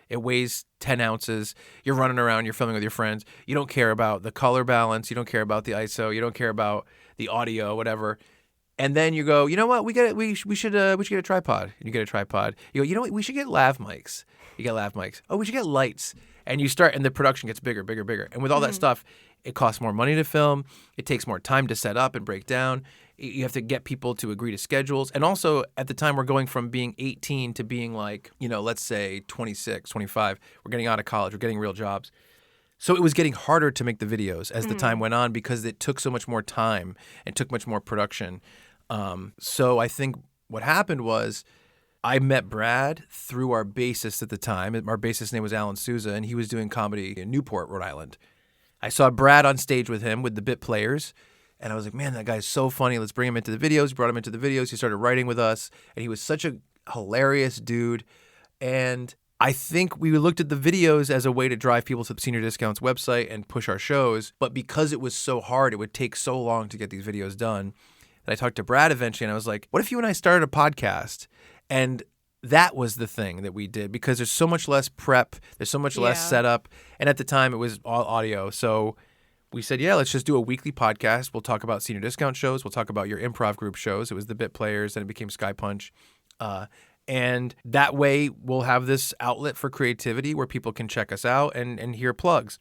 it weighs 10 ounces. You're running around, you're filming with your friends. You don't care about the color balance. You don't care about the ISO. You don't care about the audio, whatever. And then you go, you know what? We should get a tripod. And you get a tripod. You go, you know what? We should get lav mics. You get lav mics. Oh, we should get lights. And you start, and the production gets bigger. And with all that stuff, it costs more money to film. It takes more time to set up and break down. You have to get people to agree to schedules. And also, at the time, we're going from being 18 to being like, let's say 26, 25. We're getting out of college. We're getting real jobs. So it was getting harder to make the videos as the time went on because it took so much more time and took much more production. So I think what happened was I met Brad through our bassist at the time. Our bassist's name was Alan Souza, and he was doing comedy in Newport, Rhode Island. I saw Brad on stage with him with the bit players, and I was like, man, that guy's so funny. Let's bring him into the videos. We brought him into the videos. He started writing with us, and he was such a hilarious dude. And I think we looked at the videos as a way to drive people to the Senior Discounts website and push our shows. But because it was so hard, it would take so long to get these videos done, that I talked to Brad eventually, and I was like, what if you and I started a podcast? And that was the thing that we did, because there's so much less prep, there's so much less setup, and at the time it was all audio. So we said, yeah, let's just do a weekly podcast. We'll talk about Senior Discount shows. We'll talk about your improv group shows. It was the Bit Players, then it became Sky Punch. And that way we'll have this outlet for creativity where people can check us out and hear plugs.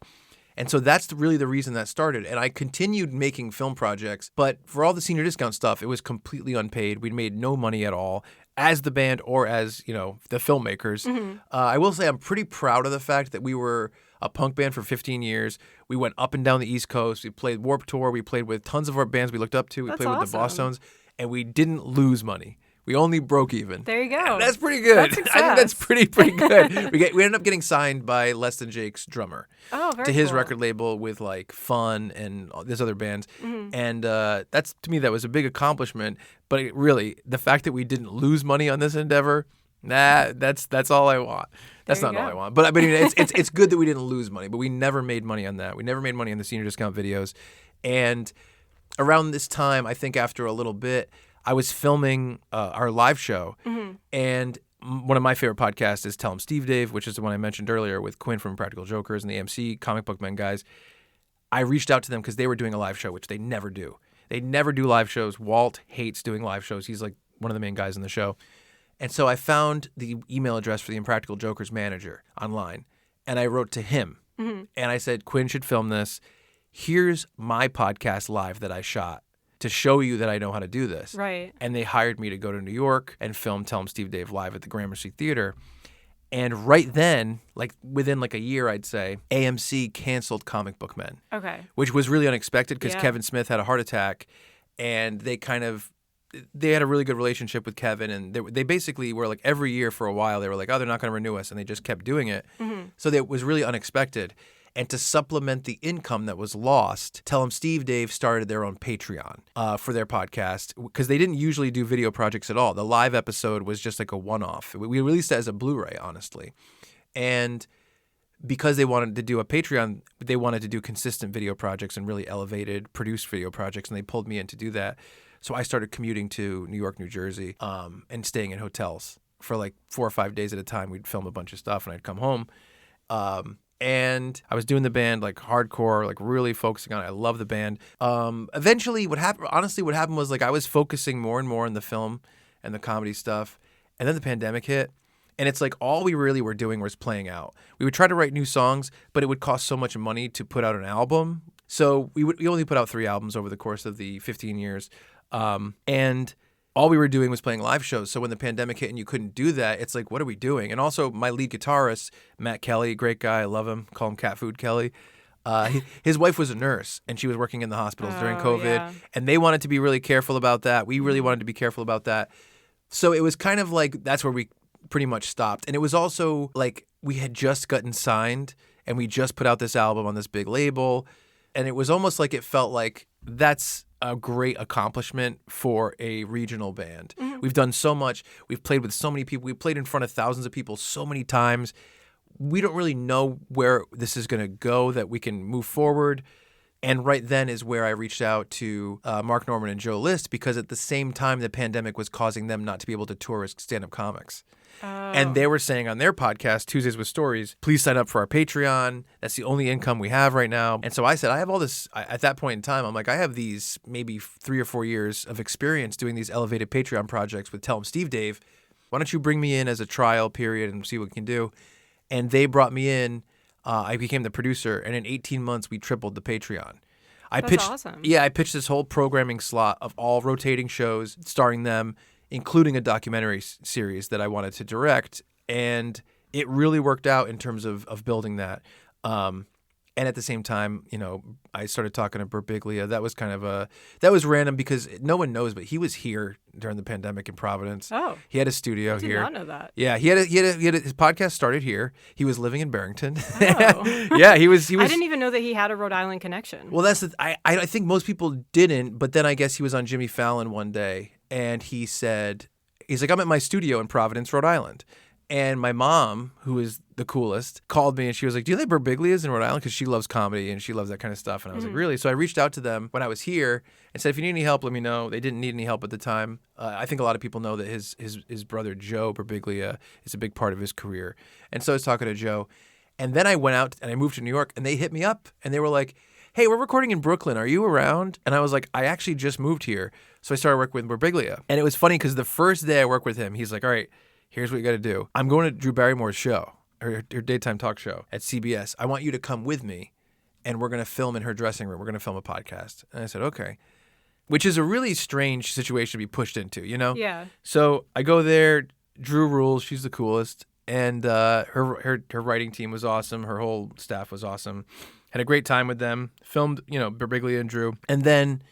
And so that's really the reason that started. And I continued making film projects, but for all the Senior Discount stuff, it was completely unpaid. We made no money at all as the band or as, the filmmakers. I will say I'm pretty proud of the fact that we were a punk band for 15 years. We went up and down the East Coast. We played Warped Tour. We played with tons of our bands we looked up to. We played with the Bosstones, and we didn't lose money. We only broke even. There you go. And that's pretty good. That's I think that's pretty good. We ended up getting signed by Less Than Jake's drummer to his record label with like Fun and this other bands. And that's, to me, that was a big accomplishment. But the fact that we didn't lose money on this endeavor, that's all I want. That's not all I want. But I mean, it's good that we didn't lose money, but we never made money on that. We never made money on the Senior Discount videos. And around this time, I think after a little bit, I was filming our live show, and one of my favorite podcasts is Tell 'em Steve Dave, which is the one I mentioned earlier with Quinn from Practical Jokers and the AMC Comic Book Men guys. I reached out to them because they were doing a live show, which they never do. They never do live shows. Walt hates doing live shows. He's like one of the main guys in the show. And so I found the email address for the Impractical Jokers manager online, and I wrote to him. And I said, Quinn should film this. Here's my podcast live that I shot to show you that I know how to do this. Right. And they hired me to go to New York and film Tell 'em Steve Dave live at the Gramercy Theater. And right then, like within like a year, I'd say, AMC canceled Comic Book Men. Okay. Which was really unexpected because Kevin Smith had a heart attack, and they had a really good relationship with Kevin, and they basically were like every year for a while, they were like, oh, they're not going to renew us, and they just kept doing it. So it was really unexpected. And to supplement the income that was lost, Tell 'em Steve Dave started their own Patreon for their podcast, because they didn't usually do video projects at all. The live episode was just like a one-off. We released it as a Blu-ray, honestly. And because they wanted to do a Patreon, they wanted to do consistent video projects and really elevated, produced video projects, and they pulled me in to do that. So I started commuting to New York, New Jersey, and staying in hotels for like 4 or 5 days at a time. We'd film a bunch of stuff, and I'd come home. And I was doing the band like hardcore, like really focusing on it. I love the band. Eventually, what happened was like I was focusing more and more on the film and the comedy stuff. And then the pandemic hit. And it's like all we really were doing was playing out. We would try to write new songs, but it would cost so much money to put out an album. So we only put out 3 albums over the course of the 15 years. And all we were doing was playing live shows. So when the pandemic hit and you couldn't do that, it's like, what are we doing? And also my lead guitarist, Matt Kelly, great guy. I love him. Call him Cat Food Kelly. His wife was a nurse, and she was working in the hospitals during COVID. And they wanted to be really careful about that. We really wanted to be careful about that. So it was kind of like, that's where we pretty much stopped. And it was also like we had just gotten signed, and we just put out this album on this big label. And it was almost like it felt like that's a great accomplishment for a regional band. Mm-hmm. We've done so much. We've played with so many people. We've played in front of thousands of people so many times. We don't really know where this is going to go, that we can move forward. And right then is where I reached out to Mark Norman and Joe List, because at the same time the pandemic was causing them not to be able to tour as stand-up comics. Oh. And they were saying on their podcast, Tuesdays with Stories, please sign up for our Patreon. That's the only income we have right now. And so I said, I have all this, at that point in time, I'm like, I have these maybe 3 or 4 years of experience doing these elevated Patreon projects with Tell 'em Steve Dave. Why don't you bring me in as a trial period and see what we can do? And they brought me in. I became the producer, and in 18 months, we tripled the Patreon. That's awesome. Yeah, I pitched this whole programming slot of all rotating shows starring them, including a documentary series that I wanted to direct, and it really worked out in terms of building that. And at the same time, I started talking to Birbiglia. That was that was random because no one knows, but he was here during the pandemic in Providence. Oh, he had a studio I did here. not know that. Yeah, his podcast started here. He was living in Barrington. Oh. Yeah, he was. I didn't even know that he had a Rhode Island connection. Well, I think most people didn't, but then I guess he was on Jimmy Fallon one day, and he's like, I'm at my studio in Providence, Rhode Island. And my mom, who is the coolest, called me and she was like, do you like Birbiglia's in Rhode Island? Because she loves comedy and she loves that kind of stuff. And I was like, really? So I reached out to them when I was here and said, if you need any help, let me know. They didn't need any help at the time. I think a lot of people know that his brother, Joe Birbiglia, is a big part of his career. And so I was talking to Joe. And then I went out and I moved to New York and they hit me up and they were like, hey, we're recording in Brooklyn. Are you around? And I was like, I actually just moved here. So I started working with Birbiglia. And it was funny because the first day I worked with him, he's like, all right, here's what you got to do. I'm going to Drew Barrymore's show, her daytime talk show at CBS. I want you to come with me, and we're going to film in her dressing room. We're going to film a podcast. And I said, okay, which is a really strange situation to be pushed into, Yeah. So I go there. Drew rules. She's the coolest. And her writing team was awesome. Her whole staff was awesome. Had a great time with them. Filmed, Birbiglia and Drew. And then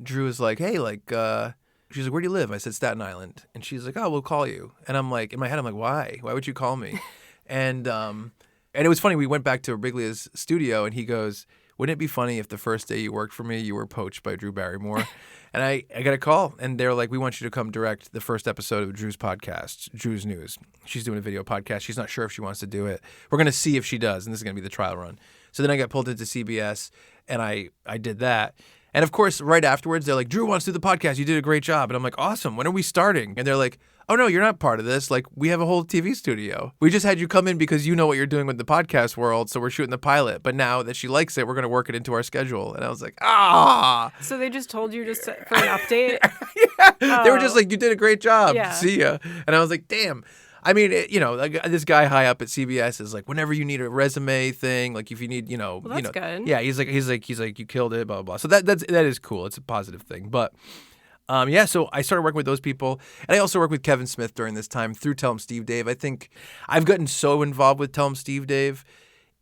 Drew was like, hey, she's like, where do you live? I said, Staten Island. And she's like, oh, we'll call you. And I'm like, in my head, I'm like, why? Why would you call me? And it was funny. We went back to Birbiglia's studio and he goes, wouldn't it be funny if the first day you worked for me, you were poached by Drew Barrymore? And I got a call and they're like, we want you to come direct the first episode of Drew's podcast, Drew's News. She's doing a video podcast. She's not sure if she wants to do it. We're going to see if she does. And this is going to be the trial run. So then I got pulled into CBS and I did that. And of course, right afterwards, they're like, Drew wants to do the podcast. You did a great job. And I'm like, awesome. When are we starting? And they're like, oh, no, you're not part of this. Like, we have a whole TV studio. We just had you come in because you know what you're doing with the podcast world. So we're shooting the pilot. But now that she likes it, we're going to work it into our schedule. And I was like, ah. So they just told you just for an update? Yeah. Oh. They were just like, you did a great job. Yeah. See ya. And I was like, damn. I mean, this guy high up at CBS is like, whenever you need a resume thing, like if you need, well, that's good. Yeah, he's like, you killed it, blah, blah, blah. So that is cool. It's a positive thing. But so I started working with those people. And I also worked with Kevin Smith during this time through Tell 'em Steve Dave. I think I've gotten so involved with Tell 'em Steve Dave.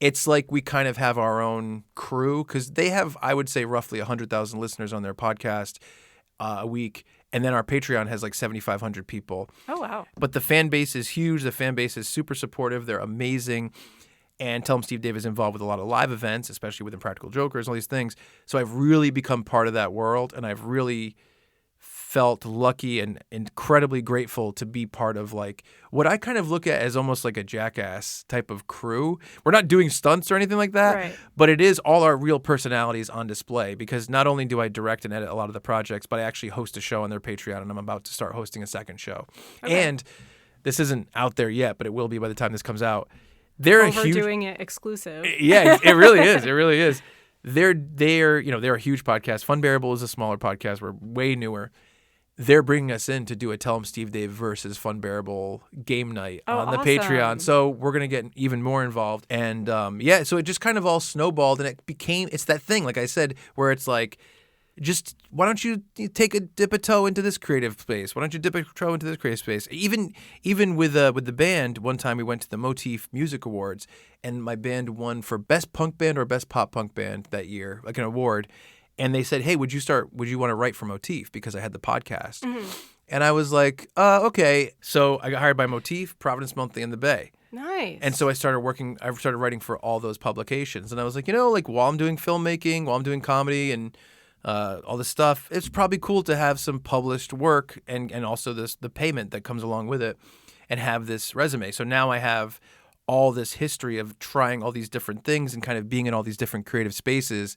It's like we kind of have our own crew because they have, I would say, roughly 100,000 listeners on their podcast a week. And then our Patreon has like 7,500 people. Oh, wow. But the fan base is huge. The fan base is super supportive. They're amazing. And Tell 'em Steve Dave is involved with a lot of live events, especially with Impractical Jokers and all these things. So I've really become part of that world. And I've really felt lucky and incredibly grateful to be part of like what I kind of look at as almost like a Jackass type of crew. We're not doing stunts or anything like that, right. But it is all our real personalities on display because not only do I direct and edit a lot of the projects, but I actually host a show on their Patreon and I'm about to start hosting a second show. Okay. And this isn't out there yet, but it will be by the time this comes out. They're doing it exclusive. Yeah, it really is. It really is. They're a huge podcast. Funbearable is a smaller podcast. We're way newer. They're bringing us in to do a Tell 'em Steve Dave versus Funbearable game night on the Patreon. So we're going to get even more involved. And so it just kind of all snowballed and it's that thing, like I said, where it's like, just why don't you dip a toe into this creative space? Why don't you dip a toe into this creative space? Even with the band, one time we went to the Motif Music Awards and my band won for best punk band or best pop punk band that year, like an award. And they said, hey, would you want to write for Motif? Because I had the podcast. Mm-hmm. And I was like, okay. So I got hired by Motif, Providence Monthly, and The Bay. Nice. And so I started writing for all those publications. And I was like, while I'm doing filmmaking, while I'm doing comedy and all this stuff. It's probably cool to have some published work and also the payment that comes along with it and have this resume. So now I have all this history of trying all these different things and kind of being in all these different creative spaces,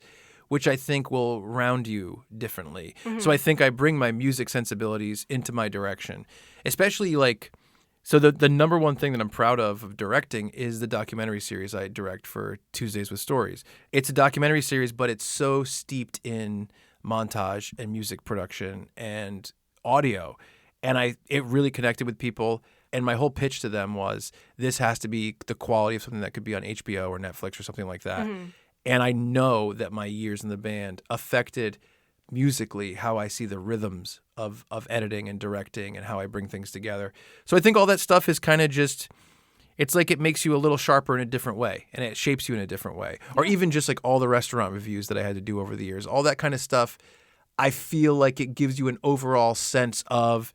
which I think will round you differently. Mm-hmm. So I think I bring my music sensibilities into my direction, especially so the number one thing that I'm proud of directing is the documentary series I direct for Tuesdays with Stories. It's a documentary series, but it's so steeped in montage and music production and audio. And it really connected with people. And my whole pitch to them was, this has to be the quality of something that could be on HBO or Netflix or something like that. Mm-hmm. And I know that my years in the band affected musically how I see the rhythms of editing and directing and how I bring things together. So I think all that stuff is kind of just, it's like it makes you a little sharper in a different way and it shapes you in a different way. Yeah. Or even just like all the restaurant reviews that I had to do over the years, all that kind of stuff. I feel like it gives you an overall sense of,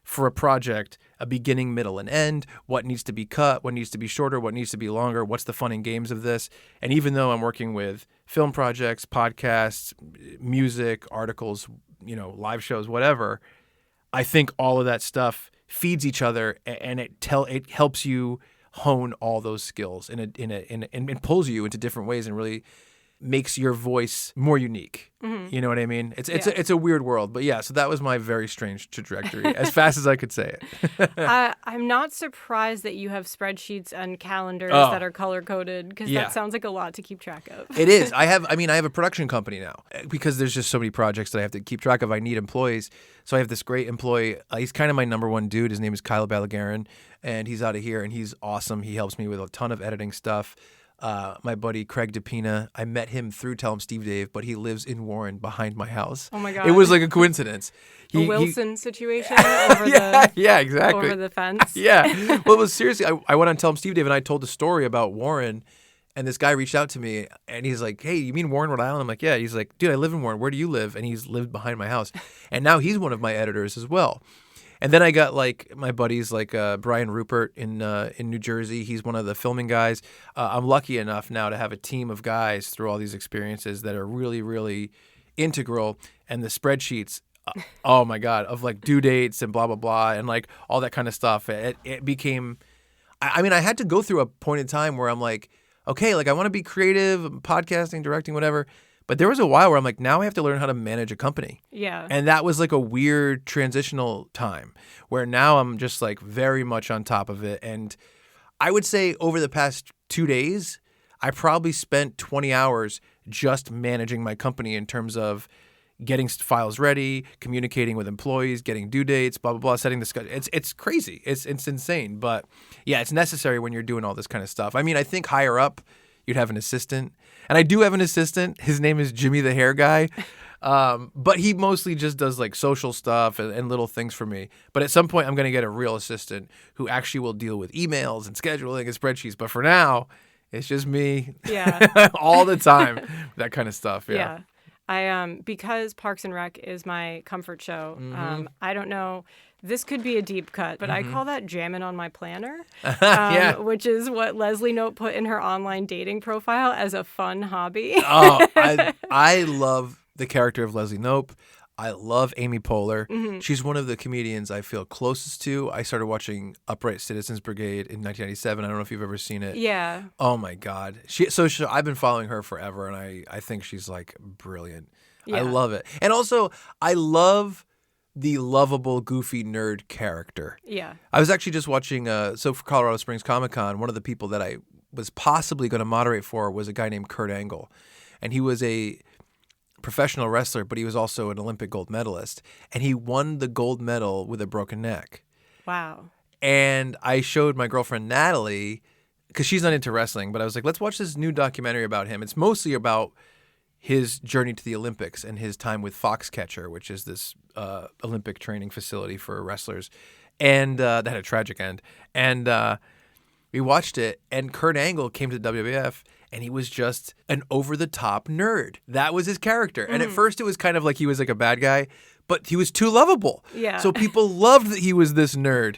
for a project, a beginning, middle, and end, what needs to be cut, what needs to be shorter, what needs to be longer, what's the fun and games of this. And even though I'm working with film projects, podcasts, music, articles, live shows, whatever, I think all of that stuff feeds each other and it helps you hone all those skills and pulls you into different ways and really makes your voice more unique. Mm-hmm. You know what I mean? It's a weird world, but yeah. So that was my very strange trajectory, as fast as I could say it. I'm not surprised that you have spreadsheets and calendars that are color coded, because that sounds like a lot to keep track of. It is. I have a production company now because there's just so many projects that I have to keep track of. I need employees, so I have this great employee. He's kind of my number one dude. His name is Kyle Ballagarin, and he's out of here, and he's awesome. He helps me with a ton of editing stuff. My buddy Craig DePina, I met him through Tell 'em Steve Dave, but he lives in Warren behind my house. Oh my God. It was like a coincidence. A Wilson situation over exactly. over the fence. Yeah. Well, it was seriously, I went on Tell 'em Steve Dave and I told a story about Warren, and this guy reached out to me and he's like, "Hey, you mean Warren, Rhode Island?" I'm like, "Yeah." He's like, "Dude, I live in Warren. Where do you live?" And he's lived behind my house. And now he's one of my editors as well. And then I got my buddies Brian Rupert in New Jersey. He's one of the filming guys. I'm lucky enough now to have a team of guys through all these experiences that are really, really integral. And the spreadsheets, oh my God, of due dates and blah, blah, blah, and all that kind of stuff. It became, I had to go through a point in time where I'm like, okay, I want to be creative, podcasting, directing, whatever. But there was a while where I'm like, now I have to learn how to manage a company. Yeah. And that was a weird transitional time where now I'm just very much on top of it. And I would say over the past 2 days, I probably spent 20 hours just managing my company in terms of getting files ready, communicating with employees, getting due dates, blah, blah, blah, setting the schedule. It's crazy. It's insane. But yeah, it's necessary when you're doing all this kind of stuff. I think higher up, you'd have an assistant. And I do have an assistant. His name is Jimmy the Hair Guy. But he mostly just does social stuff and little things for me. But at some point, I'm going to get a real assistant who actually will deal with emails and scheduling and spreadsheets. But for now, it's just me all the time. That kind of stuff. Yeah. I because Parks and Rec is my comfort show. Mm-hmm. I don't know. This could be a deep cut, but I call that jamming on my planner, which is what Leslie Knope put in her online dating profile as a fun hobby. I love the character of Leslie Knope. I love Amy Poehler. Mm-hmm. She's one of the comedians I feel closest to. I started watching Upright Citizens Brigade in 1997. I don't know if you've ever seen it. Yeah. Oh, my God. I've been following her forever, and I think she's brilliant. Yeah. I love it. And also, I love the lovable, goofy nerd character. Yeah. I was actually just watching, for Colorado Springs Comic-Con, one of the people that I was possibly going to moderate for was a guy named Kurt Angle. And he was a professional wrestler, but he was also an Olympic gold medalist. And he won the gold medal with a broken neck. Wow. And I showed my girlfriend Natalie, because she's not into wrestling, but I was like, let's watch this new documentary about him. It's mostly about his journey to the Olympics and his time with Foxcatcher, which is this Olympic training facility for wrestlers. And that had a tragic end. And we watched it, and Kurt Angle came to the WWF, and he was just an over-the-top nerd. That was his character. And at first it was kind of like he was a bad guy, but he was too lovable. Yeah. So people loved that he was this nerd.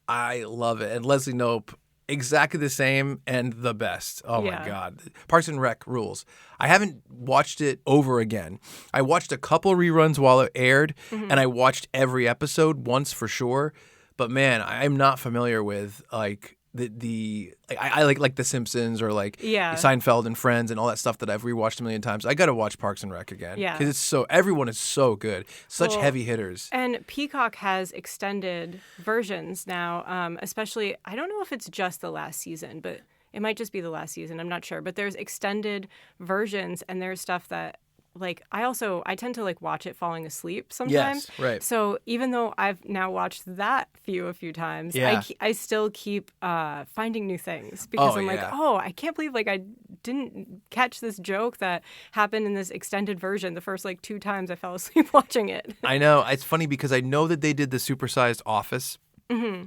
I love it. And Leslie Knope, exactly the same and the best. Oh Yeah. my God. Parks and Rec rules. I haven't watched it over again. I watched a couple reruns while it aired, and I watched every episode once for sure. But man, I'm not familiar with like I like The Simpsons or like Yeah. Seinfeld and Friends and all that stuff that I've rewatched a million times. I got to watch Parks and Rec again. Yeah. Because everyone is so good. Such Well, heavy hitters. And Peacock has extended versions now, especially, I don't know if it's just the last season, but it might just be the last season. I'm not sure. But there's extended versions, and there's stuff that, like, I tend to like watch it falling asleep sometimes. Yes, right. So even though I've now watched that a few times, Yeah. I still keep finding new things because I'm like, yeah. oh, I can't believe like I didn't catch this joke that happened in this extended version the first like 2 times I fell asleep watching it. I know. It's funny because I know that they did the supersized Office,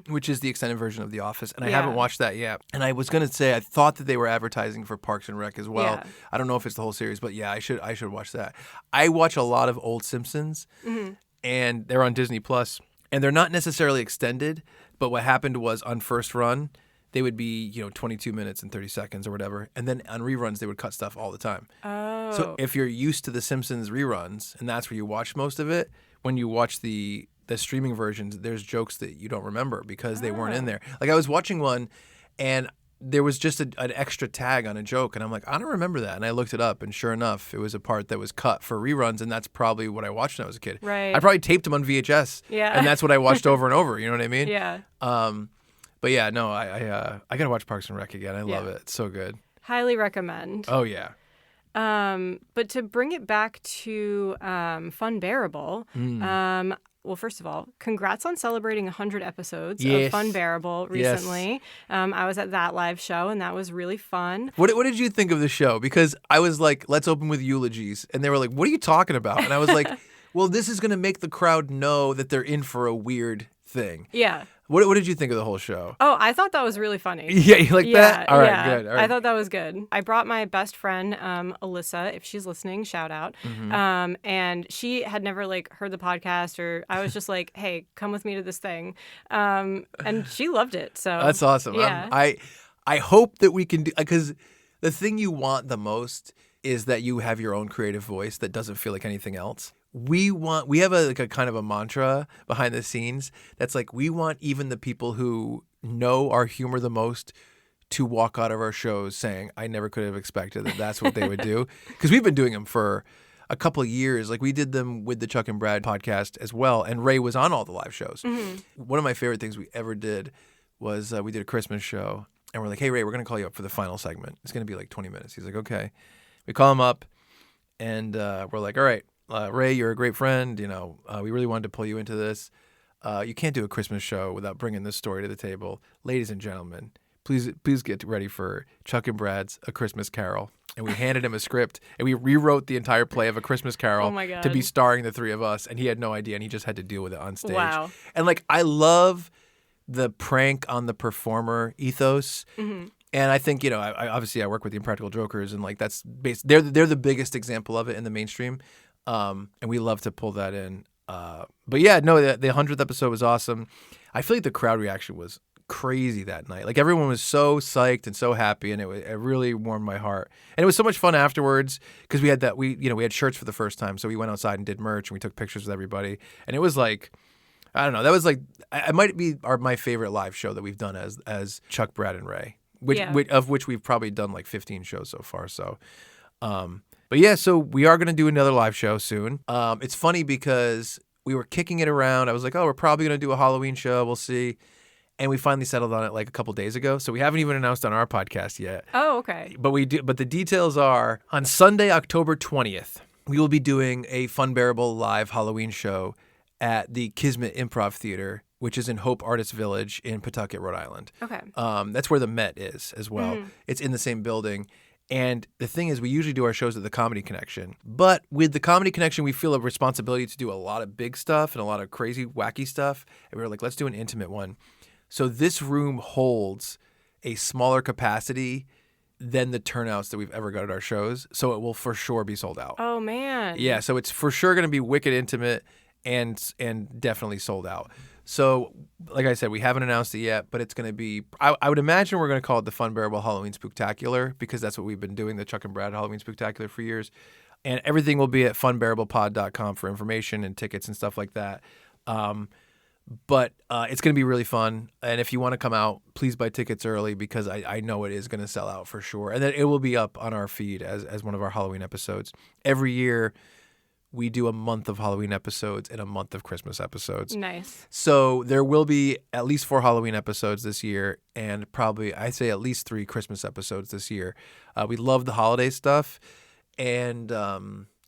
which is the extended version of The Office, and I haven't watched that yet. And I was going to say, I thought that they were advertising for Parks and Rec as well. Yeah. I don't know if it's the whole series, but yeah, I should watch that. I watch a lot of old Simpsons, and they're on Disney Plus, and they're not necessarily extended, but what happened was on first run, they would be, 22 minutes and 30 seconds or whatever. And then on reruns, they would cut stuff all the time. Oh. So if you're used to The Simpsons reruns, and that's where you watch most of it, when you watch the streaming versions, there's jokes that you don't remember because they weren't in there. Like I was watching one, and there was just an extra tag on a joke, and I'm like, I don't remember that. And I looked it up, and sure enough, it was a part that was cut for reruns, and that's probably what I watched when I was a kid. Right. I probably taped them on VHS, Yeah. and that's what I watched over and over. You know what I mean? Yeah. But yeah, no, I gotta watch Parks and Rec again. I love it. It's so good. Highly recommend. Oh yeah. But to bring it back to Funbearable, well, first of all, congrats on celebrating 100 episodes of Funbearable recently. Yes. I was at that live show, and that was really fun. What did you think of the show? Because I was like, let's open with eulogies. And they were like, what are you talking about? And I was like, well, this is going to make the crowd know that they're in for a weird thing. Yeah. What did you think of the whole show? Oh, I thought that was really funny. Yeah, you like that? All right, good. All right. I thought that was good. I brought my best friend, Alyssa, if she's listening, shout out. And she had never heard the podcast, or I was just like, hey, come with me to this thing. And she loved it. So that's awesome. Yeah. I hope that we can do, because the thing you want the most is that you have your own creative voice that doesn't feel like anything else. We have a kind of a mantra behind the scenes that's like, we want even the people who know our humor the most to walk out of our shows saying, I never could have expected that that's what they would do. Because we've been doing them for a couple of years. Like we did them with the Chuck and Brad podcast as well. And Ray was on all the live shows. One of my favorite things we ever did was we did a Christmas show. And we're like, hey, Ray, we're going to call you up for the final segment. It's going to be like 20 minutes. He's like, okay. We call him up and we're like, all right. Ray, you're a great friend. We really wanted to pull you into this. You can't do a Christmas show without bringing this story to the table. Ladies and gentlemen, please get ready for Chuck and Brad's A Christmas Carol. And we handed him a script, and we rewrote the entire play of A Christmas Carol to be starring the three of us. And he had no idea, and he just had to deal with it on stage. Wow. And I love the prank on the performer ethos. And I think, I obviously I work with the Impractical Jokers, and that's they're the biggest example of it in the mainstream. And we love to pull that in. But yeah, no, the 100th episode was awesome. I feel like the crowd reaction was crazy that night. Everyone was so psyched and so happy, and it really warmed my heart. And it was so much fun afterwards because we had shirts for the first time, so we went outside and did merch, and we took pictures with everybody. And it was I don't know, that was it might be my favorite live show that we've done as Chuck, Brad, and Ray, of which we've probably done 15 shows so far. So, but yeah, so we are going to do another live show soon. It's funny because we were kicking it around. I was like, oh, we're probably going to do a Halloween show. We'll see. And we finally settled on it a couple days ago. So we haven't even announced on our podcast yet. Oh, okay. But we do. But the details are on Sunday, October 20th, we will be doing a Funbearable live Halloween show at the Kismet Improv Theater, which is in Hope Artist Village in Pawtucket, Rhode Island. Okay. That's where the Met is as well. It's in the same building. And the thing is, we usually do our shows at the Comedy Connection. But with the Comedy Connection, we feel a responsibility to do a lot of big stuff and a lot of crazy, wacky stuff. And we were like, let's do an intimate one. So this room holds a smaller capacity than the turnouts that we've ever got at our shows. So it will for sure be sold out. Oh, man. Yeah, so it's for sure going to be wicked intimate and definitely sold out. So, like I said, we haven't announced it yet, but it's going to be, I would imagine we're going to call it the Funbearable Halloween Spooktacular, because that's what we've been doing, the Chuck and Brad Halloween Spooktacular for years. And everything will be at funbearablepod.com for information and tickets and stuff like that. But it's going to be really fun. And if you want to come out, please buy tickets early, because I know it is going to sell out for sure. And then it will be up on our feed as one of our Halloween episodes. Every year, we do a month of Halloween episodes and a month of Christmas episodes. Nice. So there will be at least 4 Halloween episodes this year, and probably, I say, at least 3 Christmas episodes this year. We love the holiday stuff. And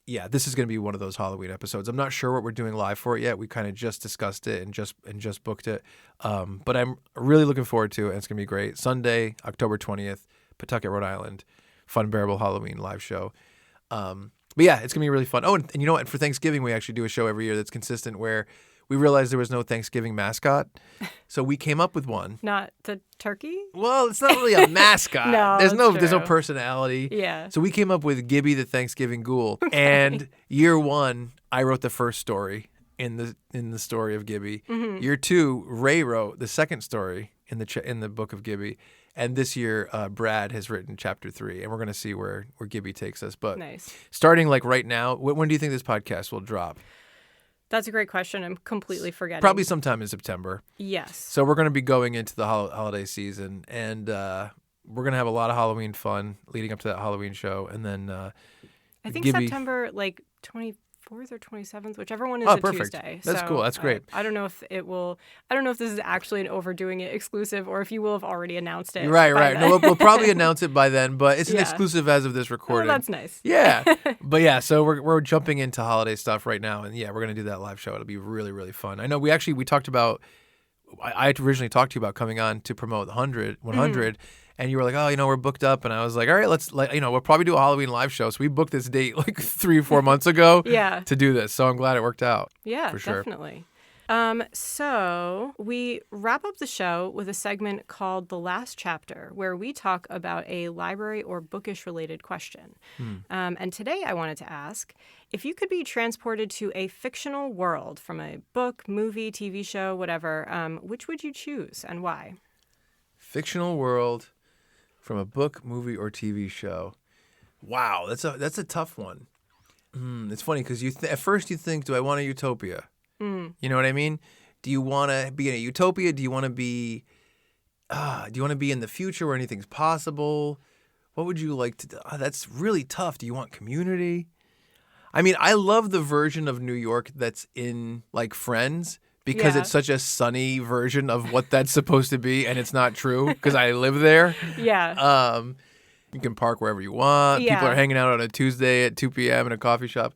yeah, this is going to be one of those Halloween episodes. I'm not sure what we're doing live for it yet. We kind of just discussed it and just booked it. But I'm really looking forward to it, and it's going to be great. Sunday, October 20th, Pawtucket, Rhode Island, Funbearable Halloween live show. But yeah, it's going to be really fun. Oh, and you know what? And for Thanksgiving, we actually do a show every year that's consistent, where we realized there was no Thanksgiving mascot. So we came up with one. Not the turkey? Well, it's not really a mascot. No, there's no true. personality. Yeah. So we came up with Gibby the Thanksgiving Ghoul. Okay. And year 1, I wrote the first story in the story of Gibby. Mm-hmm. Year 2, Ray wrote the second story in the book of Gibby. And this year, Brad has written chapter 3, and we're going to see where Gibby takes us. But nice. Starting like right now, when do you think this podcast will drop? That's a great question. I'm completely forgetting. Probably sometime in September. Yes. So we're going to be going into the holiday season, and we're going to have a lot of Halloween fun leading up to that Halloween show. And then I think Gibby, September, like 24th or 27th, whichever one is a perfect. Tuesday. That's cool. That's great. I don't know if it will. I don't know if this is actually an Overdoing It exclusive, or if you will have already announced it. Right. No, we'll probably announce it by then, but it's an exclusive as of this recording. Oh, that's nice. Yeah. But yeah, so we're jumping into holiday stuff right now, and yeah, we're gonna do that live show. It'll be really, really fun. I know we talked about. I originally talked to you about coming on to promote the 100. Mm-hmm. And you were like, oh, we're booked up. And I was like, all right, we'll probably do a Halloween live show. So we booked this date like 3 or 4 months ago to do this. So I'm glad it worked out. Yeah, for sure. Definitely. So we wrap up the show with a segment called The Last Chapter, where we talk about a library or bookish related question. And today I wanted to ask, if you could be transported to a fictional world from a book, movie, TV show, whatever, which would you choose and why? Fictional world from a book, movie, or TV show. Wow, that's a tough one. It's funny because at first you think, do I want a utopia? You know what I mean? Do you want to be in a utopia? Do you want to be in the future where anything's possible? What would you like to do? That's really tough. Do you want community? I mean, I love the version of New York that's in like Friends, because it's such a sunny version of what that's supposed to be, and it's not true because I live there. Yeah. You can park wherever you want. Yeah. People are hanging out on a Tuesday at 2 p.m. in a coffee shop.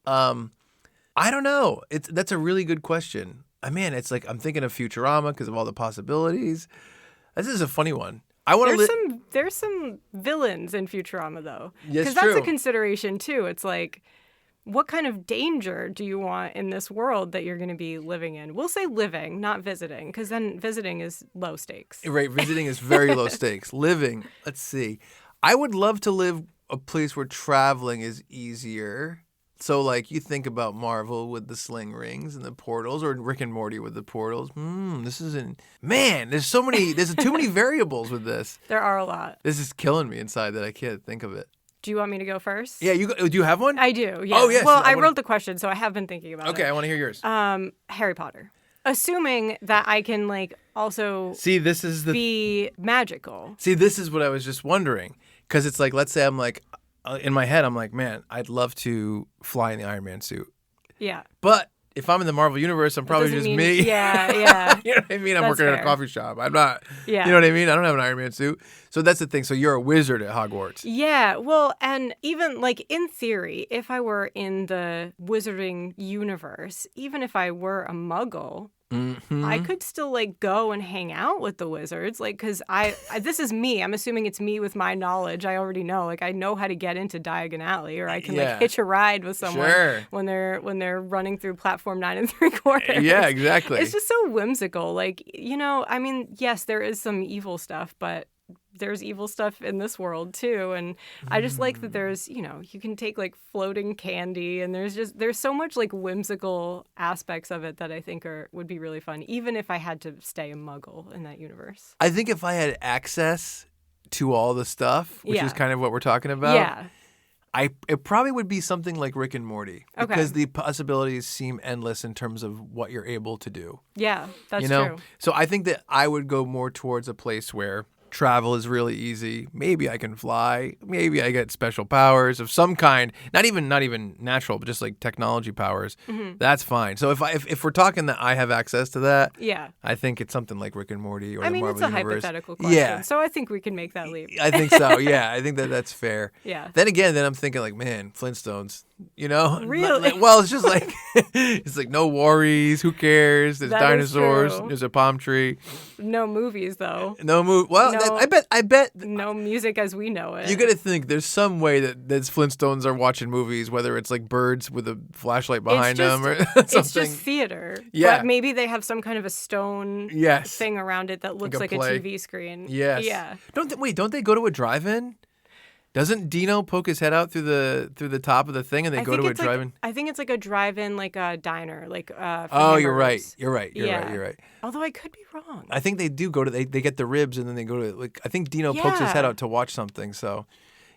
I don't know. That's a really good question. Man, it's like I'm thinking of Futurama because of all the possibilities. This is a funny one. There's some villains in Futurama though, because that's a consideration too. It's like, what kind of danger do you want in this world that you're going to be living in? We'll say living, not visiting, because then visiting is low stakes. Right, visiting is very low stakes. Living, let's see. I would love to live a place where traveling is easier. So, like, you think about Marvel with the sling rings and the portals, or Rick and Morty with the portals. There's too many variables with this. There are a lot. This is killing me inside that I can't think of it. Do you want me to go first? Yeah, do you have one? I do, yeah. Oh, yes. Well, I wrote the question, so I have been thinking about it. Okay, I want to hear yours. Harry Potter. Assuming that I can, also be magical. See, this is what I was just wondering. Because it's like, let's say I'm like, in my head, I'm like, man, I'd love to fly in the Iron Man suit. Yeah. But if I'm in the Marvel Universe, I'm probably just me. Yeah. You know what I mean? I'm That's working fair. at a coffee shop. I'm not. Yeah. You know what I mean? I don't have an Iron Man suit. So that's the thing. So you're a wizard at Hogwarts. Yeah. Well, and even in theory, if I were in the wizarding universe, even if I were a muggle, I could still go and hang out with the wizards, because this is me. I'm assuming it's me with my knowledge. I already know, I know how to get into Diagon Alley, or I can hitch a ride with someone when they're running through platform 9 3/4. Yeah, exactly. It's just so whimsical. Yes, there is some evil stuff, but there's evil stuff in this world too. And I just like that there's, you can take like floating candy, and there's so much like whimsical aspects of it that I think would be really fun, even if I had to stay a muggle in that universe. I think if I had access to all the stuff, which is kind of what we're talking about, it probably would be something like Rick and Morty, because the possibilities seem endless in terms of what you're able to do. Yeah, that's true. So I think that I would go more towards a place where travel is really easy. Maybe I can fly. Maybe I get special powers of some kind. Not even natural, but just like technology powers. Mm-hmm. That's fine. So if we're talking that I have access to that, I think it's something like Rick and Morty or the Marvel it's a Universe. Hypothetical question. Yeah. So I think we can make that leap. I think so. Yeah, I think that's fair. Yeah. Then I'm thinking like, man, Flintstones. Really? Well, it's just like it's like no worries. Who cares? There's dinosaurs. There's a palm tree. No movies though. No movie. Well, I bet. No music as we know it. You got to think there's some way that Flintstones are watching movies, whether it's like birds with a flashlight behind them or something. It's just theater. Yeah. But maybe they have some kind of a stone thing around it that looks like a TV screen. Yes. Yeah. Don't they go to a drive-in? Doesn't Dino poke his head out through the top of the thing and they go to a drive-in? I think it's like a drive-in, like a diner, like. Oh, you're right. You're right. Although I could be wrong. I think they do go to they get the ribs and then they go to like I think Dino pokes his head out to watch something. So,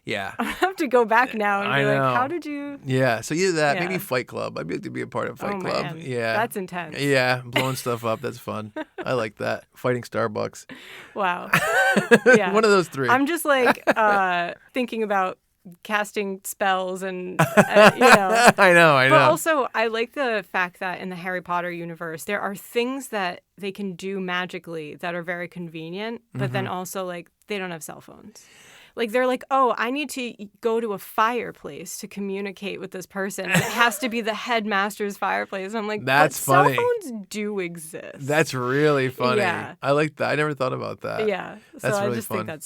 yeah. I have to go back now and be like, how did you? Yeah. So either that, maybe Fight Club. I'd like to be a part of Fight Club. Man. Yeah. That's intense. Yeah, blowing stuff up. That's fun. I like that. Fighting Starbucks. Wow. Yeah. One of those three. I'm just like thinking about casting spells and I know. But also I like the fact that in the Harry Potter universe there are things that they can do magically that are very convenient, but then also like they don't have cell phones. Like they're like, oh, I need to go to a fireplace to communicate with this person. And it has to be the headmaster's fireplace. I'm like, that's funny. Cell phones do exist. That's really funny. Yeah. I like that. I never thought about that. Yeah. That's so really I just fun. think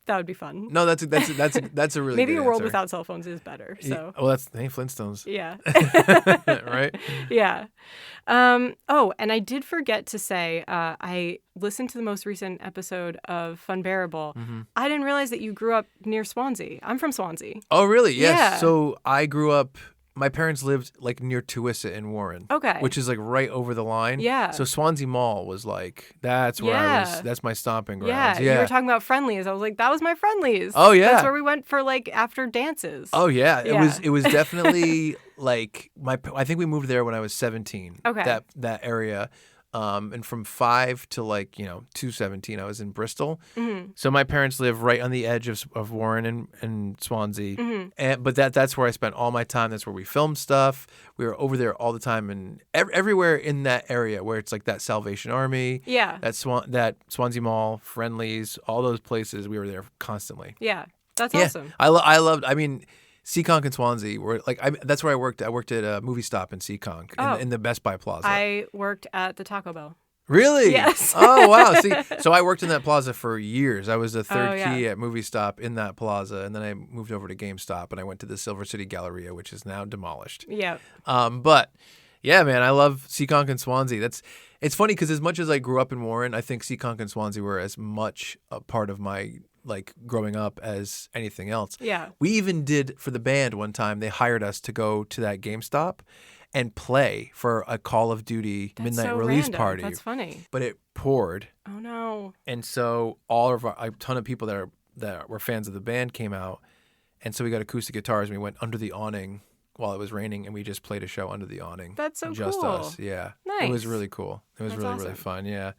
that would be fun. No, that's a really maybe good a world answer. without cell phones is better. So that's Flintstones. Yeah. Right? Yeah. And I did forget to say, I listened to the most recent episode of Funbearable. Mm-hmm. I didn't realize that you grew up near Swansea. I'm from Swansea. Oh, really? Yes. Yeah. So I grew up. My parents lived like near Tuissa in Warren. Okay. Which is like right over the line. Yeah. So Swansea Mall was like, that's where I was, that's my stomping grounds. Yeah. You were talking about Friendlies. I was like, that was my Friendlies. Oh, yeah. That's where we went for like after dances. Oh, yeah. It was definitely like I think we moved there when I was 17. Okay. That area. And from 5 to like, 217, I was in Bristol. Mm-hmm. So my parents live right on the edge of Warren and Swansea. Mm-hmm. But that's where I spent all my time. That's where we filmed stuff. We were over there all the time and everywhere in that area where it's like that Salvation Army. Yeah. That Swansea Mall, Friendlies, all those places. We were there constantly. Yeah. That's awesome. I loved, Seekonk and Swansea were like that's where I worked. I worked at a movie stop in Seekonk in the Best Buy Plaza. I worked at the Taco Bell. Really? Yes. Oh wow! See, so I worked in that plaza for years. I was the third key yeah. at movie stop in that plaza, and then I moved over to GameStop, and I went to the Silver City Galleria, which is now demolished. Yeah. But yeah, man, I love Seekonk and Swansea. It's funny because as much as I grew up in Warren, I think Seekonk and Swansea were as much a part of my like growing up as anything else. Yeah. We even did for the band one time. They hired us to go to that GameStop and play for a Call of Duty midnight release random. party. That's funny. But it poured. Oh no. And so a ton of people that were fans of the band came out, and so we got acoustic guitars and we went under the awning while it was raining and we just played a show under the awning. That's so just cool. Us. Yeah. Nice. It was really cool. It was That's really, awesome. really fun. Yeah.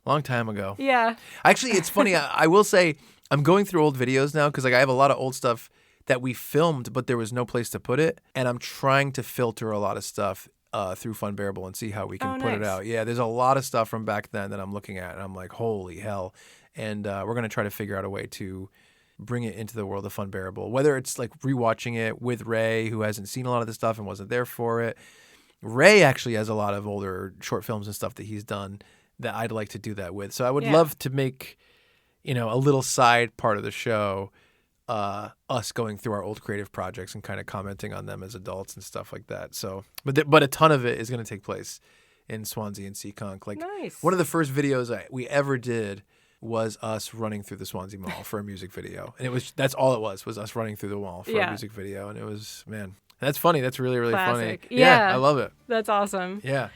Long time ago. Yeah. Actually, it's funny. I will say I'm going through old videos now because like I have a lot of old stuff that we filmed, but there was no place to put it. And I'm trying to filter a lot of stuff through Funbearable and see how we can put it out. Yeah, there's a lot of stuff from back then that I'm looking at, and I'm like, holy hell. And we're going to try to figure out a way to bring it into the world of Funbearable, whether it's like rewatching it with Ray, who hasn't seen a lot of the stuff and wasn't there for it. Ray actually has a lot of older short films and stuff that he's done that I'd like to do that with. So I would love to make, a little side part of the show, us going through our old creative projects and kind of commenting on them as adults and stuff like that. So, but a ton of it is going to take place in Swansea and Seekonk. Like nice. One of the first videos we ever did was us running through the Swansea Mall for a music video. And that's all it was us running through the mall for a music video. And it was, man, that's funny. That's really, really Classic. funny. Yeah, I love it. That's awesome. Yeah.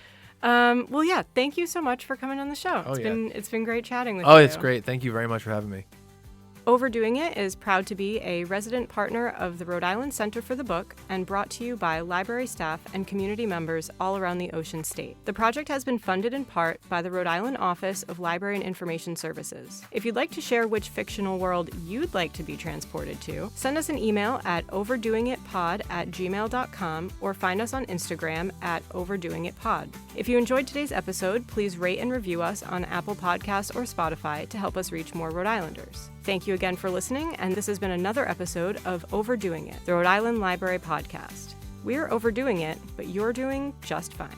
Well, yeah, thank you so much for coming on the show. Oh, It's been great chatting with you. Oh, it's great. Thank you very much for having me. Overdoing It is proud to be a resident partner of the Rhode Island Center for the Book and brought to you by library staff and community members all around the Ocean State. The project has been funded in part by the Rhode Island Office of Library and Information Services. If you'd like to share which fictional world you'd like to be transported to, send us an email at overdoingitpod@gmail.com or find us on Instagram at overdoingitpod. If you enjoyed today's episode, please rate and review us on Apple Podcasts or Spotify to help us reach more Rhode Islanders. Thank you again for listening, and this has been another episode of Overdoing It, the Rhode Island Library Podcast. We're overdoing it, but you're doing just fine.